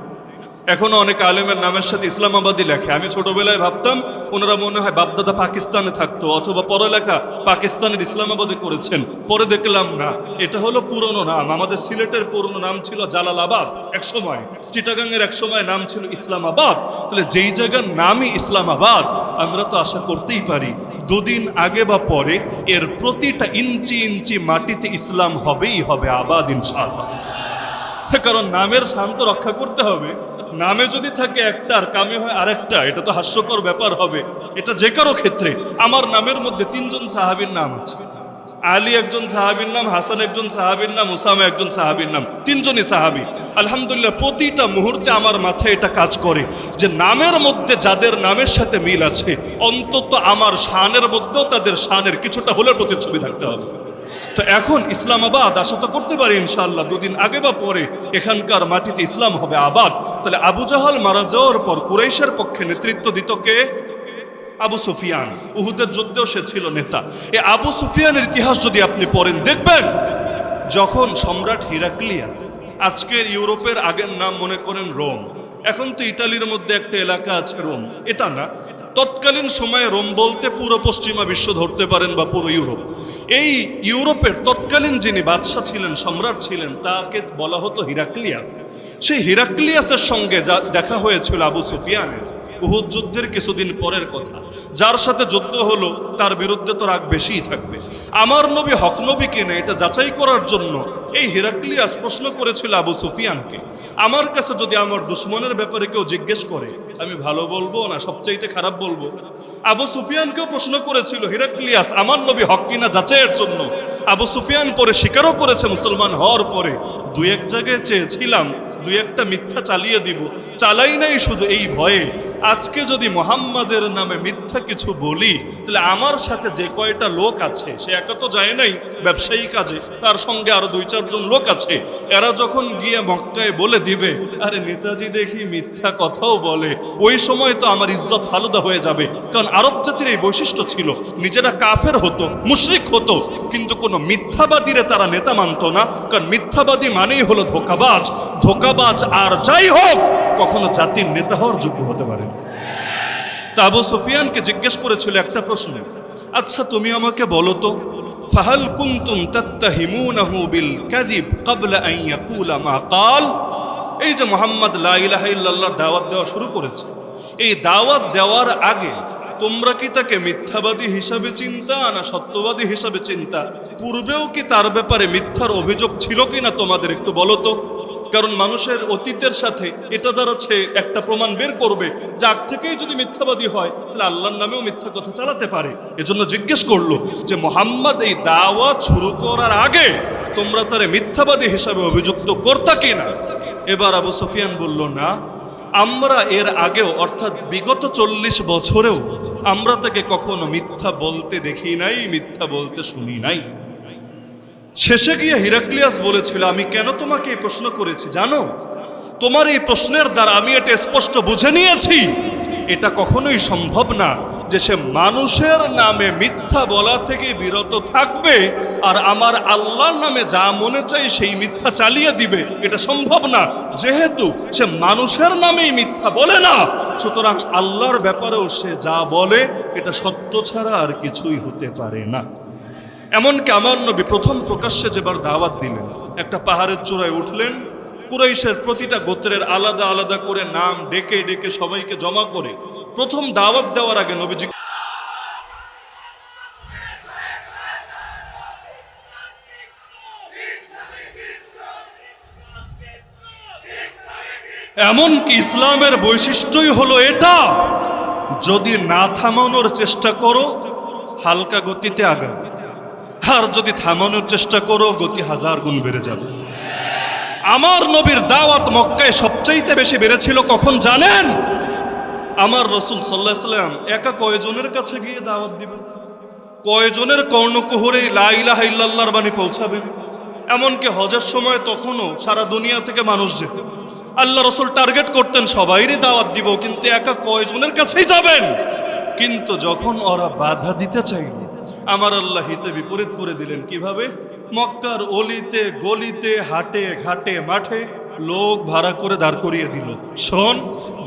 এখনো অনেক আলেমের নামের সাথে ইসলামাবাদই লেখে। আমি ছোটবেলায় ভাবতাম ওনারা মনে হয় বাপদাদা পাকিস্তানে থাকতো অথবা পড়ালেখা পাকিস্তানের ইসলামাবাদে করেছেন, পরে দেখলাম না, এটা হলো পুরনো নাম। আমাদের সিলেটের পুরনো নাম ছিল জালালাবাদ এক সময়, চিটাগাংয়ের এক সময় নাম ছিল ইসলামাবাদ। তাহলে যেই জায়গার নামই ইসলামাবাদ, আমরা তো আশা করতেই পারি দুদিন আগে বা পরে এর প্রতিটা ইঞ্চি ইঞ্চি মাটিতে ইসলাম হবেই হবে, আবাদ ইনশাআল্লাহ। কারণ নামের শান্ত রক্ষা করতে হবে। নামে যদি থাকে একটা আর কামে হয় আরেকটা, এটা তো হাস্যকর ব্যাপার হবে। এটা যে কারো ক্ষেত্রে, আমার নামের মধ্যে তিনজন সাহাবীর নাম আছে, আলী একজন সাহাবীর নাম, হাসান একজন সাহাবীর নাম, উসামা একজন সাহাবীর নাম, তিনজনই সাহাবী। আলহামদুলিল্লাহ প্রতিটা মুহূর্তে আমার মাথায় এটা কাজ করে যে নামের মধ্যে যাদের নামের সাথে মিল আছে, অন্তত আমার শানের মধ্যেও তাদের শানের কিছুটা হলেও প্রতিচ্ছবি থাকতে হবে। তো এখন ইসলামাবাদ আশা তো করতে পারি ইনশাআল্লাহ দুদিন আগে বা পরে এখানকার মাটিতে ইসলাম হবে আবাদ। তাহলে আবু জাহাল মারা যাওয়ার পর কুরাইশের পক্ষে নেতৃত্ব দিত কে? আবু সুফিয়ান। উহুদের যুদ্ধেও সে ছিল নেতা। এই আবু সুফিয়ানের ইতিহাস যদি আপনি পড়েন দেখবেন, যখন সম্রাট হিরাক্লিয়াস, আজকের ইউরোপের আগের নাম মনে করেন রোম, এখন তো ইটালির মধ্যে একটা এলাকা আছে রোম, এটা না, তৎকালীন সময়ে রোম বলতে পুরো পশ্চিমা বিশ্ব ধরতে পারেন বা পুরো ইউরোপ। এই ইউরোপের তৎকালীন যিনি বাদশাহ ছিলেন, সম্রাট ছিলেন, তাকে বলা হতো হিরাক্লিয়াস। সেই হিরাক্লিয়াসের সঙ্গে দেখা হয়েছিল আবু সুফিয়ানের উহুদ যুদ্ধের কিছুদিন পরের কথা। যার সাথে যুদ্ধ হলো তার বিরুদ্ধে তো রাগ বেশিই থাকবে। আমার নবী হক নবী কিনা এটা যাচাই করার জন্য এই হিরাক্লিয়াস প্রশ্ন করেছিল আবু সুফিয়ানকে, আমার কাছে যদি আমার দুশ্মনের ব্যাপারে কেউ জিজ্ঞেস করে আমি ভালো বলবো না সবচাইতে খারাপ বলবো? আবু সুফিয়ানকেও প্রশ্ন করেছিল হিরাক্লিয়াস আমার নবী হক কিনা যাচাইয়ের জন্য। আবু সুফিয়ান পরে স্বীকারও করেছে মুসলমান হওয়ার পরে, দুই এক জায়গায় চেয়েছিলাম দুই একটা মিথ্যা চালিয়ে দিব, চালাই নাই শুধু এই ভয়ে আজকে যদি মোহাম্মদের নামে মিথ্যা কিছু বলি, তাহলে আমার সাথে যে কয়টা লোক আছে, সে একা তো যায় নাই ব্যবসায়ী কাজে, তার সঙ্গে আরো 2-4 জন লোক আছে, এরা যখন গিয়ে মক্কায় বলে দিবে আরে নেতাজি দেখি মিথ্যা কথাও বলে, ওই সময় তো আমার ইজ্জত ফালুদা হয়ে যাবে। কারণ আরব জাতির এই বৈশিষ্ট্য ছিল, নিজেরা কাফের হতো, মুশরিক হতো, কিন্তু কোনো মিথ্যাবাদীরে তারা নেতা মানতো না। কারণ মিথ্যাবাদী মানেই হলো ধোঁকাবাজ। ধোঁকাবাজ আর যাই হোক কখনো জাতির নেতা হওয়ার যোগ্য হতে পারে। তা আবু সুফিয়ানকে জিজ্ঞেস করেছিল একটা প্রশ্ন, আচ্ছা তুমি আমাকে বলো তো, ফাহাল কুনতুম তাত্তাহিমুনাহু বিল কাযিব ক্বাবলা আন ইয়াকুলা মা ক্বাল। এই যে মুহাম্মদ লা ইলাহা ইল্লাল্লাহর দাওয়াত দেওয়া শুরু করেছে, এই দাওয়াত দেওয়ার আগে তোমরা কি তাকে মিথ্যাবাদী হিসাবে চিন্তা না সত্যবাদী হিসাবে চিন্তা? পূর্বেও কি তার ব্যাপারে মিথ্যার অভিযোগ ছিল কিনা তোমাদের একটু বলো তো। কারণ মানুষের অতীতের সাথে এটা দাঁড়াচ্ছে একটা প্রমাণ বের করবে, যার থেকেই যদি মিথ্যাবাদী হয় তাহলে আল্লাহর নামেও মিথ্যা কথা চালাতে পারে। এজন্য জিজ্ঞেস করলো যে মুহাম্মদ এই দাওয়াত শুরু করার আগে তোমরা তারে মিথ্যাবাদী হিসাবে অভিযুক্ত করতা কিনা? এবার আবু সুফিয়ান বলল, না, আমরা এর আগেও অর্থাৎ বিগত 40 বছরেও আমরা তাকে কখনো মিথ্যা বলতে দেখি নাই, মিথ্যা বলতে শুনি নাই। শেষে গিয়ে হিরাক্লিয়াস বলেছিল, আমি কেন তোমাকে এই প্রশ্ন করেছি জানো? তোমার এই প্রশ্নের দ্বারা আমি এটা স্পষ্ট বুঝে নিয়েছি, এটা কখনোই সম্ভব না যে সে মানুষের নামে মিথ্যা বলা থেকে বিরত থাকবে আর আমার আল্লাহর নামে যা মনে চাই সেই মিথ্যা চালিয়ে দিবে। এটা সম্ভব না। যেহেতু সে মানুষের নামেই মিথ্যা বলে না, সুতরাং আল্লাহর ব্যাপারেও সে যা বলে এটা সত্য ছাড়া আর কিছুই হতে পারে না। এমনকি আমার নবী প্রথম প্রকাশ্যে যেবার দাওয়াত দিলেন, একটা পাহাড়ের চূড়ায় উঠলেন, কুরাইশের প্রতিটা গোত্রের আলাদা আলাদা করে নাম ডেকে ডেকে সবাইকে জমা করে প্রথম দাওয়াত দেওয়ার আগে নবীজি এমনকি ইসলামের বৈশিষ্ট্যই হলো এটা, যদি না থামানোর চেষ্টা করো হালকা গতিতে আগাবে, আর যদি থামানোর চেষ্টা করো গতি 1000 গুণ বেড়ে যাবে। আমার নবীর দাওয়াত মক্কায় সবচাইতে বেশি বেড়েছিল কখন জানেন? আমার রাসূল সাল্লাল্লাহু আলাইহি ওয়াসাল্লাম একা কয়জনের কাছে গিয়ে দাওয়াত দিবেন, কয়জনের কর্ণকুহরে লা ইলাহা ইল্লাল্লাহর বাণী পৌঁছাবেন। এমনকি হজের সময় তখনও সারা দুনিয়া থেকে মানুষ যেত, আল্লাহ রাসূল টার্গেট করতেন সবাইরই দাওয়াত দিব, কিন্তু একা কয়জনের কাছেই যাবেন। কিন্তু যখন ওরা বাধা দিতে চাইল, আমার আল্লাহ হিতে বিপরীত করে দিলেন। কিভাবে? মক্কার অলিতে গলিতে হাটে ঘাটে মাঠে লোক ভাড়া করে দাঁড় করিয়ে দিল। শোন,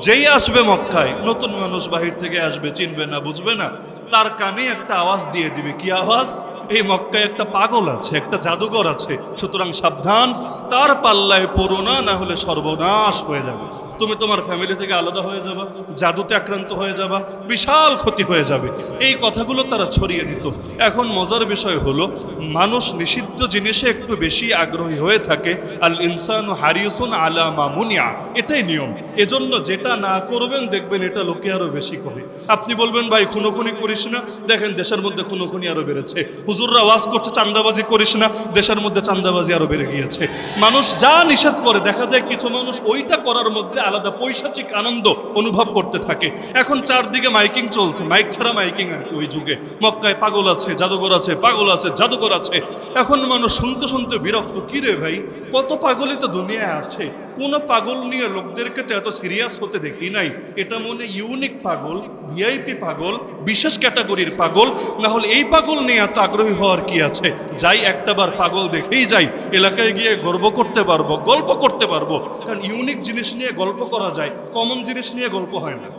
যেই আসবে মক্কায়, নতুন মানুষ বাহির থেকে আসবে, চিনবে না বুঝবে না, তার কানে একটা আওয়াজ দিয়ে দিবে। কি আওয়াজ? এই মক্কায় একটা পাগল আছে, একটা জাদুঘর আছে, সুতরাং সাবধান, তার পাল্লায় পড়ো না, না হলে সর্বনাশ হয়ে যাবে। তুমি তোমার ফ্যামিলি থেকে আলাদা হয়ে যাবা, জাদুতে আক্রান্ত হয়ে যাবা, বিশাল ক্ষতি হয়ে যাবে। এই কথাগুলো তারা ছড়িয়ে দিত। এখন মজার বিষয় হলো, মানুষ নিষিদ্ধ জিনিসে একটু বেশি আগ্রহী হয়ে থাকে। আল ইনসানু হারিসুন আলা মা মুনিয়া, এটাই নিয়ম। এজন্য যেটা না করবেন দেখবেন এটা লোকে আরো বেশি করে। আপনি বলবেন ভাই খুনোখুনি করিস না, দেখেন দেশের মধ্যে খুনোখুনি আরো বেড়েছে। হুজুররা ওয়াজ করছে চাঁদাবাজি করিস না, দেশের মধ্যে চাঁদাবাজি আরো বেড়ে গিয়েছে। মানুষ যা নিষেধ করে দেখা যায় কিছু মানুষ ওইটা করার মধ্যে আলাদা পৈশাচিক আনন্দ অনুভব করতে থাকে। এখন চারদিকে মাইকিং চলছে, মাইক ছাড়া মাইকিং আর কি। ওই যুগে মক্কায় পাগল আছে, জাদুঘর আছে, পাগল আছে, জাদুঘর আছে। এখন মানুষ শুনতে শুনতে বিরক্ত। কি রে ভাই, কত পাগলই তো দুনিয়ায় আছে, কোন পাগল নিয়ে লোকদেরকে তো এত সিরিয়াস হতে দেখি নাই। এটা মনে ইউনিক পাগল, ভিআইপি পাগল, বিশেষ ক্যাটাগরির পাগল, না হলে এই পাগল নিয়ে এত আগ্রহী হওয়ার কি আছে? যাই একটাবার পাগল দেখেই যাই, এলাকায় গিয়ে গর্ব করতে পারবো, গল্প করতে পারবো। কারণ ইউনিক জিনিস নিয়ে গল্প করা যায়, কমন জিনিস নিয়ে গল্প হয় না।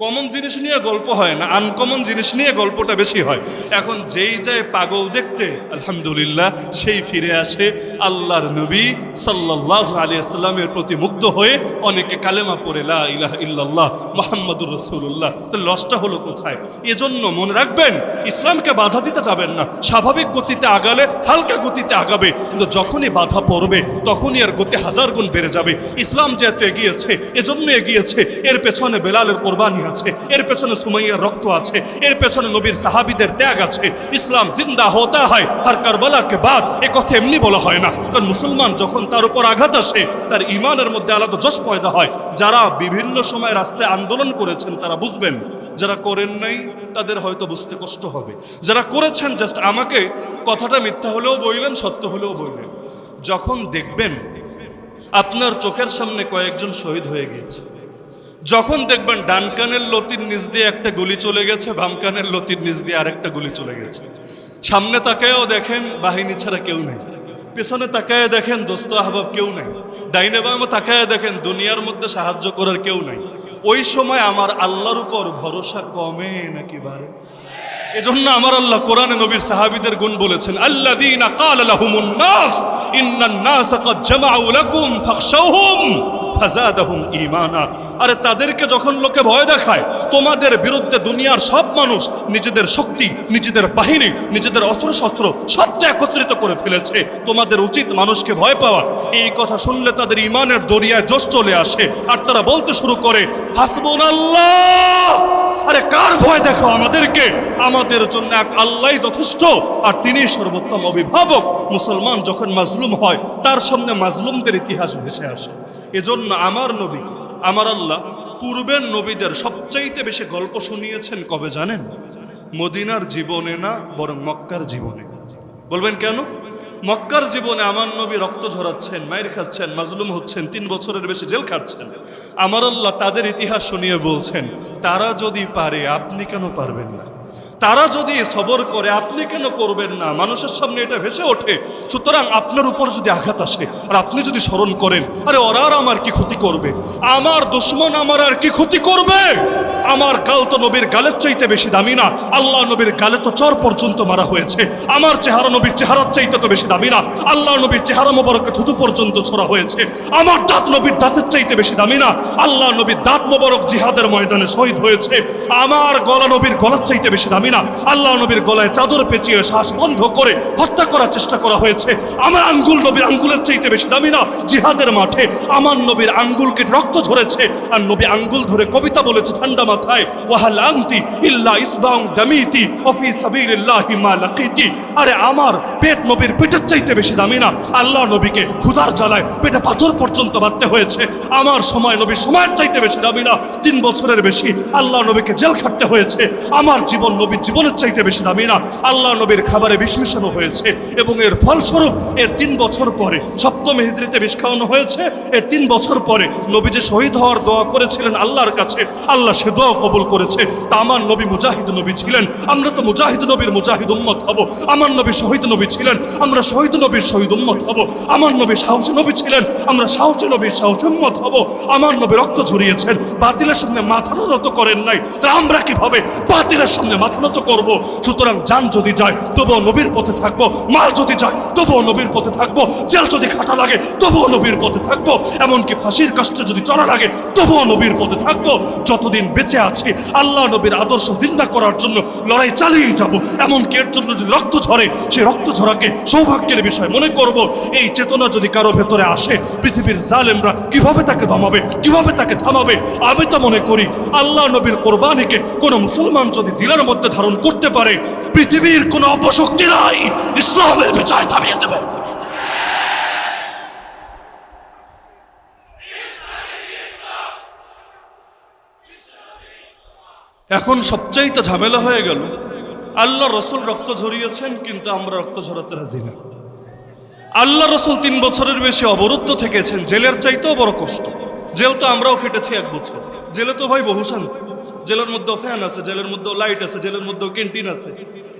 কমন জিনিস নিয়ে গল্প হয় না, আনকমন জিনিস নিয়ে গল্পটা বেশি হয়। এখন যেই যায় পাগল দেখতে, আলহামদুলিল্লাহ সেই ফিরে আসে আল্লাহর নবী সাল্লাল্লাহু আলাইহি ওয়াসাল্লামের প্রতি মুগ্ধ হয়ে অনেকে কালেমা পড়ে লা ইলাহা ইল্লাল্লাহ মুহাম্মাদুর রাসূলুল্লাহ। তো লসটা হলো কোথায়? এজন্য মনে রাখবেন, ইসলামকে বাধা দিতে যাবেন না। স্বাভাবিক গতিতে আগালে হালকা গতিতে আগাবে, কিন্তু যখনই বাধা পড়বে তখনই আর গতি 1000 গুণ বেড়ে যাবে। ইসলাম যেহেতু এগিয়েছে, এজন্য এগিয়েছে, এর পেছনে বেলালের কোরবানি আছে, এর পেছনে সুমাইয়ার রক্ত আছে, এর পেছনে নবীর সাহাবীদের ত্যাগ আছে। ইসলাম জিন্দা হতা হয় হর কারবালাকে বাদ, এ কথা এমনি বলা হয় না। কারণ মুসলমান যখন তার উপর আঘাত আসে তার ইমানের মধ্যে আলাদা জোশ পয়দা হয়। যারা বিভিন্ন সময় রাস্তায় আন্দোলন করেছেন তারা বুঝবেন, যারা করেন নাই তাদের হয়তো বুঝতে কষ্ট হবে। যারা করেছেন জাস্ট আমাকে কথাটা মিথ্যা হলেও বললেন, সত্য হলেও বললেন। যখন দেখবেন আপনার চোখের সামনে কয়েকজন শহীদ হয়ে গেছে, যখন দেখবেন ডান কানের লতির নিচ দিয়ে একটা গুলি চলে গেছে, বাম কানের লতির নিচ দিয়ে আরেকটা গুলি চলে গেছে, সামনে তাকায়ও দেখেন বাহিনী ছাড়া কেউ নেই, পেছনে তাকায় দেখেন দোস্ত আহবাব কেউ নাই, ডাইনে বামে তাকায় দেখেন দুনিয়ার মধ্যে সাহায্য করার কেউ নাই, ওই সময় আমার আল্লাহর উপর ভরসা কমে নাকি বাড়ে? এজন্য আমার আল্লাহ কোরআনে নবীর সাহাবীদের গুণ বলেছেন, আল্লাযীনা ক্বালা লাহুমুন নাস ইন্নান নাস ক্বাদ জামাউ লাকুম ফাখশাউহুম ফাযাদাহুম ঈমানা। আরে তাদেরকে যখন লোকে ভয় দেখায়, তোমাদের বিরুদ্ধে দুনিয়ার সব মানুষ নিজেদের শক্তি, নিজেদের বাহিনী, নিজেদের অস্ত্রশস্ত্র সব একত্রিত করে ফেলেছে, তোমাদের উচিত মানুষকে ভয় পাওয়া। এই কথা শুনলে তাদের ঈমানের দরিয়ায় জোশ চলে আসে, আর তারা বলতে শুরু করে হাসবুনাল্লাহ। আরে কার ভয় দেখো আমাদেরকে? আমাদের জন্য এক আল্লাহই যথেষ্ট, আর তিনি সর্বোত্তম অভিভাবক। মুসলমান যখন মাজলুম হয় তার সামনে মাজলুমদের ইতিহাস ভেসে আসে। এজন্য আমার নবী, আমার আল্লাহ পূর্বের নবীদের সবচাইতে বেশি গল্প শুনিয়েছেন কবে জানেন? মদিনার জীবনে না, বরং মক্কার জীবনে। বলবেন কেন? মক্কার জীবনে আমার নবী রক্ত ঝরাচ্ছেন, মায়ের খাচ্ছেন, মাজলুম হচ্ছেন, 3 বছরের বেশি জেল খাটছেন। আমার আল্লাহ তাদের ইতিহাস শুনিয়ে বলছেন, তারা যদি পারে আপনি কেন পারবেন না? তারা যদি সবর করে আপনি কেন করবেন না? মানুষের সামনে এটা ভেসে ওঠে। সুতরাং আপনার উপর যদি আঘাত আসে আর আপনি যদি স্মরণ করেন, আরে ওরা আর আমার কি ক্ষতি করবে? আমার দুশ্মন আমার আর কি ক্ষতি করবে? আমার গাল তো নবীর গালের চাইতে বেশি দামি না। আল্লাহ নবীর গালে তো চর পর্যন্ত মারা হয়েছে। আমার চেহারা নবীর চেহারার চাইতে তো বেশি দামি না। আল্লাহ নবীর চেহারা মোবারকে থুতু পর্যন্ত ছোড়া হয়েছে। আমার দাঁত নবীর দাঁতের চাইতে বেশি দামি না। আল্লাহ নবীর দাঁত মোবারক জিহাদের ময়দানে শহীদ হয়েছে। আমার গলা নবীর গলার চাইতে বেশি দামি না। আল্লাহ নবীর গলায় চাদর পেঁচিয়ে শ্বাস বন্ধ করে হত্যা করার চেষ্টা করা হয়েছে। আমার আঙ্গুল নবীর আঙ্গুলের চাইতে বেশি দামি না। জিহাদের মাঠে আমার নবীর আঙ্গুলকে রক্ত ঝরেছে, আর নবী আঙ্গুল ধরে কবিতা বলেছে ঠান্ডা মাথায়, ওয়াহাল আনতি ইল্লা ইসবাউন দামিতি ওয়া ফি সাবিলিল্লাহি মা লাকিতি। আরে আমার পেট নবীর পেটের চাইতে বেশি দামি না। আল্লাহ নবীকে ক্ষুধার জ্বালায় পেটে পাথর পর্যন্ত বাঁধতে হয়েছে। আমার সময় নবীর সময়ের চাইতে বেশি দামি না। 3 বছরের বেশি আল্লাহ নবীকে জেল খাটতে হয়েছে। আমার জীবন নবীর জীবনের চাইতে বেশি দামি না। আল্লাহ নবীর খাবারে বিষ মিশানো হয়েছে, এবং এর ফলস্বরূপ এর 3 বছর পরে 7ম হিজরিতে বিষ খাওয়ানো হয়েছে। এর 3 বছর পরে নবী যে শহীদ হওয়ার দোয়া করেছিলেন আল্লাহর কাছে, আল্লাহ সে দোয়া কবুল করেছে। তা আমার নবী মুজাহিদ নবী ছিলেন, আমরা তো মুজাহিদ নবীর মুজাহিদ উম্মত হব। আমার নবী শহীদ নবী ছিলেন, আমরা শহীদ নবীর শহীদ উম্মত হব। আমার নবী সাহসী নবী ছিলেন, আমরা সাহসী নবীর সাহসী উম্মত হব। আমার নবী রক্ত ঝরিয়েছেন, বাতিলের সামনে মাথা নত করেন নাই, তা আমরা কিভাবে বাতিলের সামনে মাথা নত করব? সুতরাং জান যদি যায় তবুও নবীর পথে থাকবো, মাল যদি যায় তবুও নবীর পথে থাকবো, জেল যদি খাটা লাগে তবুও নবীর পথে থাকবো, এমনকি ফাঁসির কাষ্টে যদি চড়া লাগে তবুও নবীর পথে থাকবো। যতদিন বেঁচে আছি আল্লাহ নবীর আদর্শ জিন্দা করার জন্য লড়াই চালিয়ে যাব। এমনকি এর জন্য যদি রক্ত ঝরে, সেই রক্ত ঝরাকে সৌভাগ্যের বিষয় মনে করব। এই চেতনা যদি কারো ভেতরে আসে, পৃথিবীর জালেমরা কিভাবে তাকে দমাবে, কিভাবে তাকে থামাবে? আমি তো মনে করি আল্লাহ নবীর কোরবানিকে কোনো মুসলমান যদি দিলের মধ্যে ধারণ করতে পারে, পৃথিবীর কোনো অপশক্তি নাই ইসলামের বিজয় থামিয়ে দেবে। এখন সবচাইতে ঝামেলা হয়ে গেল, আল্লাহ রসুল রক্ত ঝরিয়েছেন কিন্তু আমরা রক্ত ঝরাতে রাজি না। আল্লাহ রসুল 3 বছরের বেশি অবরুদ্ধ থেকেছেন, জেলের চাইতেও বড় কষ্ট। জেল তো আমরাও খেটেছি 1 বছর। জেলে তো ভাই বহু শান্তি, জেলের মধ্যেও ফ্যান আছে, জেলের মধ্যেও লাইট আছে, জেলের মধ্যেও ক্যান্টিন আছে।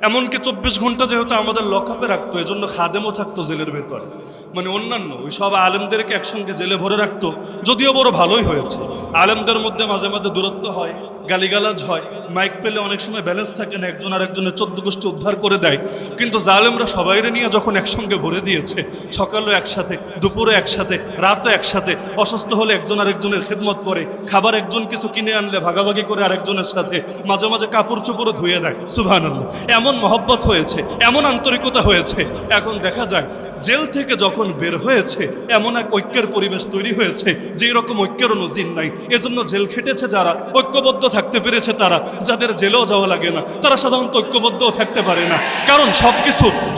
এমনকি 24 ঘন্টা যেহেতু আমাদের লকআপে রাখতো, এজন্য খাদেমও থাকতো জেলের ভেতরে। মানে অন্যান্য ওই সব আলেমদেরকে একসঙ্গে জেলে ভরে রাখতো, যদিও বড় ভালোই হয়েছে। আলেমদের মধ্যে মাঝে মাঝে দূরত্ব হয়, গালিগালাজ হয়, মাইক পেলে অনেক সময় ব্যালেন্স থাকে না, একজন আরেকজনের 14 গোষ্ঠী উদ্ধার করে দেয়। কিন্তু জালেমরা সবাইরে নিয়ে যখন একসঙ্গে ভরে দিয়েছে, সকালেও একসাথে, দুপুরে একসাথে, রাতও একসাথে, অসুস্থ হলে একজন আরেকজনের খেদমত করে, খাবার একজন কিছু কিনে আনলে ভাগাভাগি করে একজনের সাথে, মাঝে মাঝে কাপড় চোপড়ও ধুয়ে দেয়। সুবহানাল্লাহ, এমন মহব্বত হয়েছে, এমন আন্তরিকতা হয়েছে। এখন দেখা যায় জেল থেকে যখন বের হয়েছে এমন এক ঐক্যের পরিবেশ তৈরি হয়েছে যে এরকম ঐক্যেরও নজির নাই। এজন্য জেল খেটেছে যারা, ঐক্যবদ্ধ থাকতে পেরেছে তারা, যাদের জেলেও যাওয়া লাগে না তারা সাধারণত ঐক্যবদ্ধও থাকতে পারে না। কারণ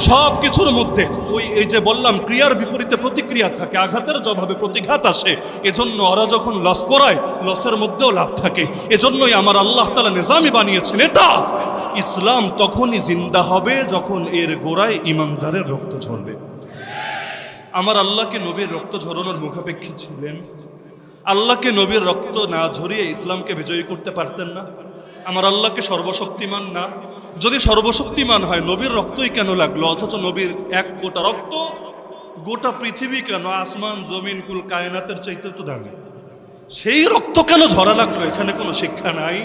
সব কিছুর মধ্যে এই যে বললাম ক্রিয়ার বিপরীতে প্রতিক্রিয়া থাকে, আঘাতের জবাবে প্রতিঘাত আসে। এজন্য ওরা যখন লস করায় লসের মধ্যেও লাভ থাকে। এজন্যই আমার আল্লাহ তাআলা নিজামই বানিয়েছেন এটা ইসলাম তখনই জিন্দা হবে যখন এর গোড়ায় ইমানদারের রক্ত ঝরবে। আমার আল্লাহকে নবীর রক্ত ঝরানোর মুখাপেক্ষী ছিলেন। আল্লাহকে নবীর রক্ত না ঝরিয়ে ইসলামকে বিজয়ী করতে পারতেন না। আমার আল্লাহকে সর্বশক্তিমান না? যদি সর্বশক্তিমান হয় নবীর রক্তই কেন লাগলো? অথচ নবীর এক ফোঁটা রক্ত গোটা পৃথিবী কেন, আসমান জমিন কুল কায়নাতের চাইতে তো দামি। সেই রক্ত কেন ঝরা লাগলো? এখানে কোনো শিক্ষা নাই।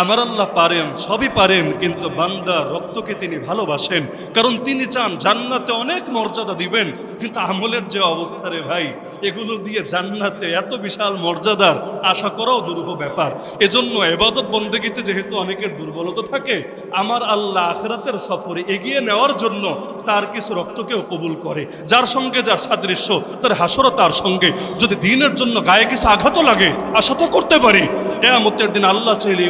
আমার আল্লাহ পারেন, সবই পারেন, কিন্তু বান্দার রক্তকে তিনি ভালোবাসেন। কারণ তিনি চান জান্নাতে অনেক মর্যাদা দিবেন, কিন্তু আমলের যে অবস্থা রে ভাই, এগুলো দিয়ে জান্নাতে এত বিশাল মর্যাদার আশা করাও দুরূহ ব্যাপার। এজন্য ইবাদত বন্দেগীতে যেহেতু অনেকের দুর্বলতা থাকে, আমার আল্লাহ আখিরাতের সফরে এগিয়ে নেওয়ার জন্য তার কিছু রক্তকেও কবুল করে। যার সঙ্গে যার সাদৃশ্য, তার হাসরও তার সঙ্গে। যদি দ্বীনের জন্য গায়ে কিছু আঘাতও লাগে, আশা তো করতে পারি কিয়ামতের দিন আল্লাহ চাইলে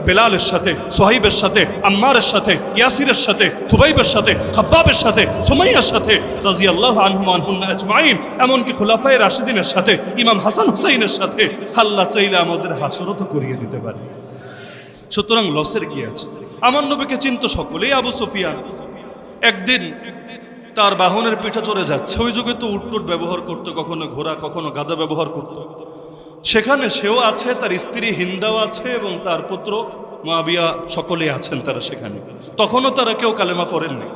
বেলালের সাথে, সোহাইবের সাথে, আম্মারের সাথে, ইয়াসিরের সাথে, খুবাইবের সাথে, খাব্বাবের সাথে, সুমাইয়ার সাথে রাদিয়াল্লাহু আনহুম আনহুন্না আজমাইন, এমনকি খুলাফায়ে রাশিদিনের সাথে, ইমাম হাসান হুসাইনের সাথে আল্লাহ চাইলে আমাদের হাসরও তো করিয়ে দিতে পারে। সুতরাং লসের কি আছে? আমার নবীকে চিনত সকলেই। আবু সুফিয়ান একদিন তার বাহনের পিঠে চড়ে যাচ্ছে। ওই যুগে তো উটটুট ব্যবহার করতো, কখনো ঘোড়া কখনো গাধা ব্যবহার করতো। সেখানে সেও আছে, তার স্ত্রী হিন্দাও আছে এবং তার পুত্র মুআবিয়া, সকলে আছেন তারা সেখানে। তখনও তারা কেউ কালেমা পড়েননি।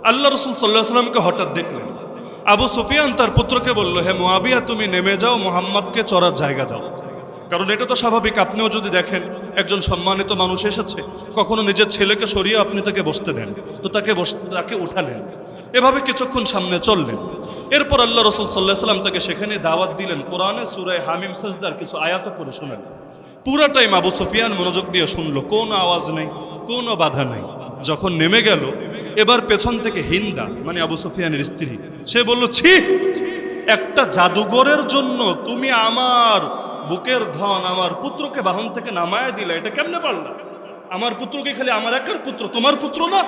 আল্লাহ রাসূল সাল্লাল্লাহু আলাইহি ওয়াসাল্লামকে হঠাৎ দেখলেন। আবু সুফিয়ান তার পুত্রকে বলল, হে মুআবিয়া, তুমি নেমে যাও, মুহাম্মদকে চড়ার জায়গা দাও। কারণ এটা তো স্বাভাবিক, আপনিও যদি দেখেন একজন সম্মানিত মানুষ এসেছে, কখনো নিজের ছেলেকে সরিয়ে আপনি তাকে বসতে দেন, তো তাকে উঠালেন। এভাবে কিছুক্ষণ সামনে চললেন। এরপর আল্লাহ রাসূল সাল্লাল্লাহু আলাইহি ওয়াসাল্লাম তাকে সেখানে দাওয়াত দিলেন। কোরআনে সূরা হামিম সাজদার কিছু আয়াত পড়ে শোনালেন। পুরা টাইম আবু সুফিয়ান মনোযোগ দিয়ে শুনলো, কোনো আওয়াজ নেই, কোনো বাধা নাই। যখন নেমে গেল, এবার পেছন থেকে হিন্দা, মানে আবু সুফিয়ানের স্ত্রী, সে বলল, ছি, একটা জাদুঘরের জন্য তুমি আমার বুকের ধন, আমার পুত্রকে বাহন থেকে নামায় দিলে, এটা কেমনে পারলা? আমার পুত্রকে খালি আমার একার পুত্র, তোমার পুত্র না?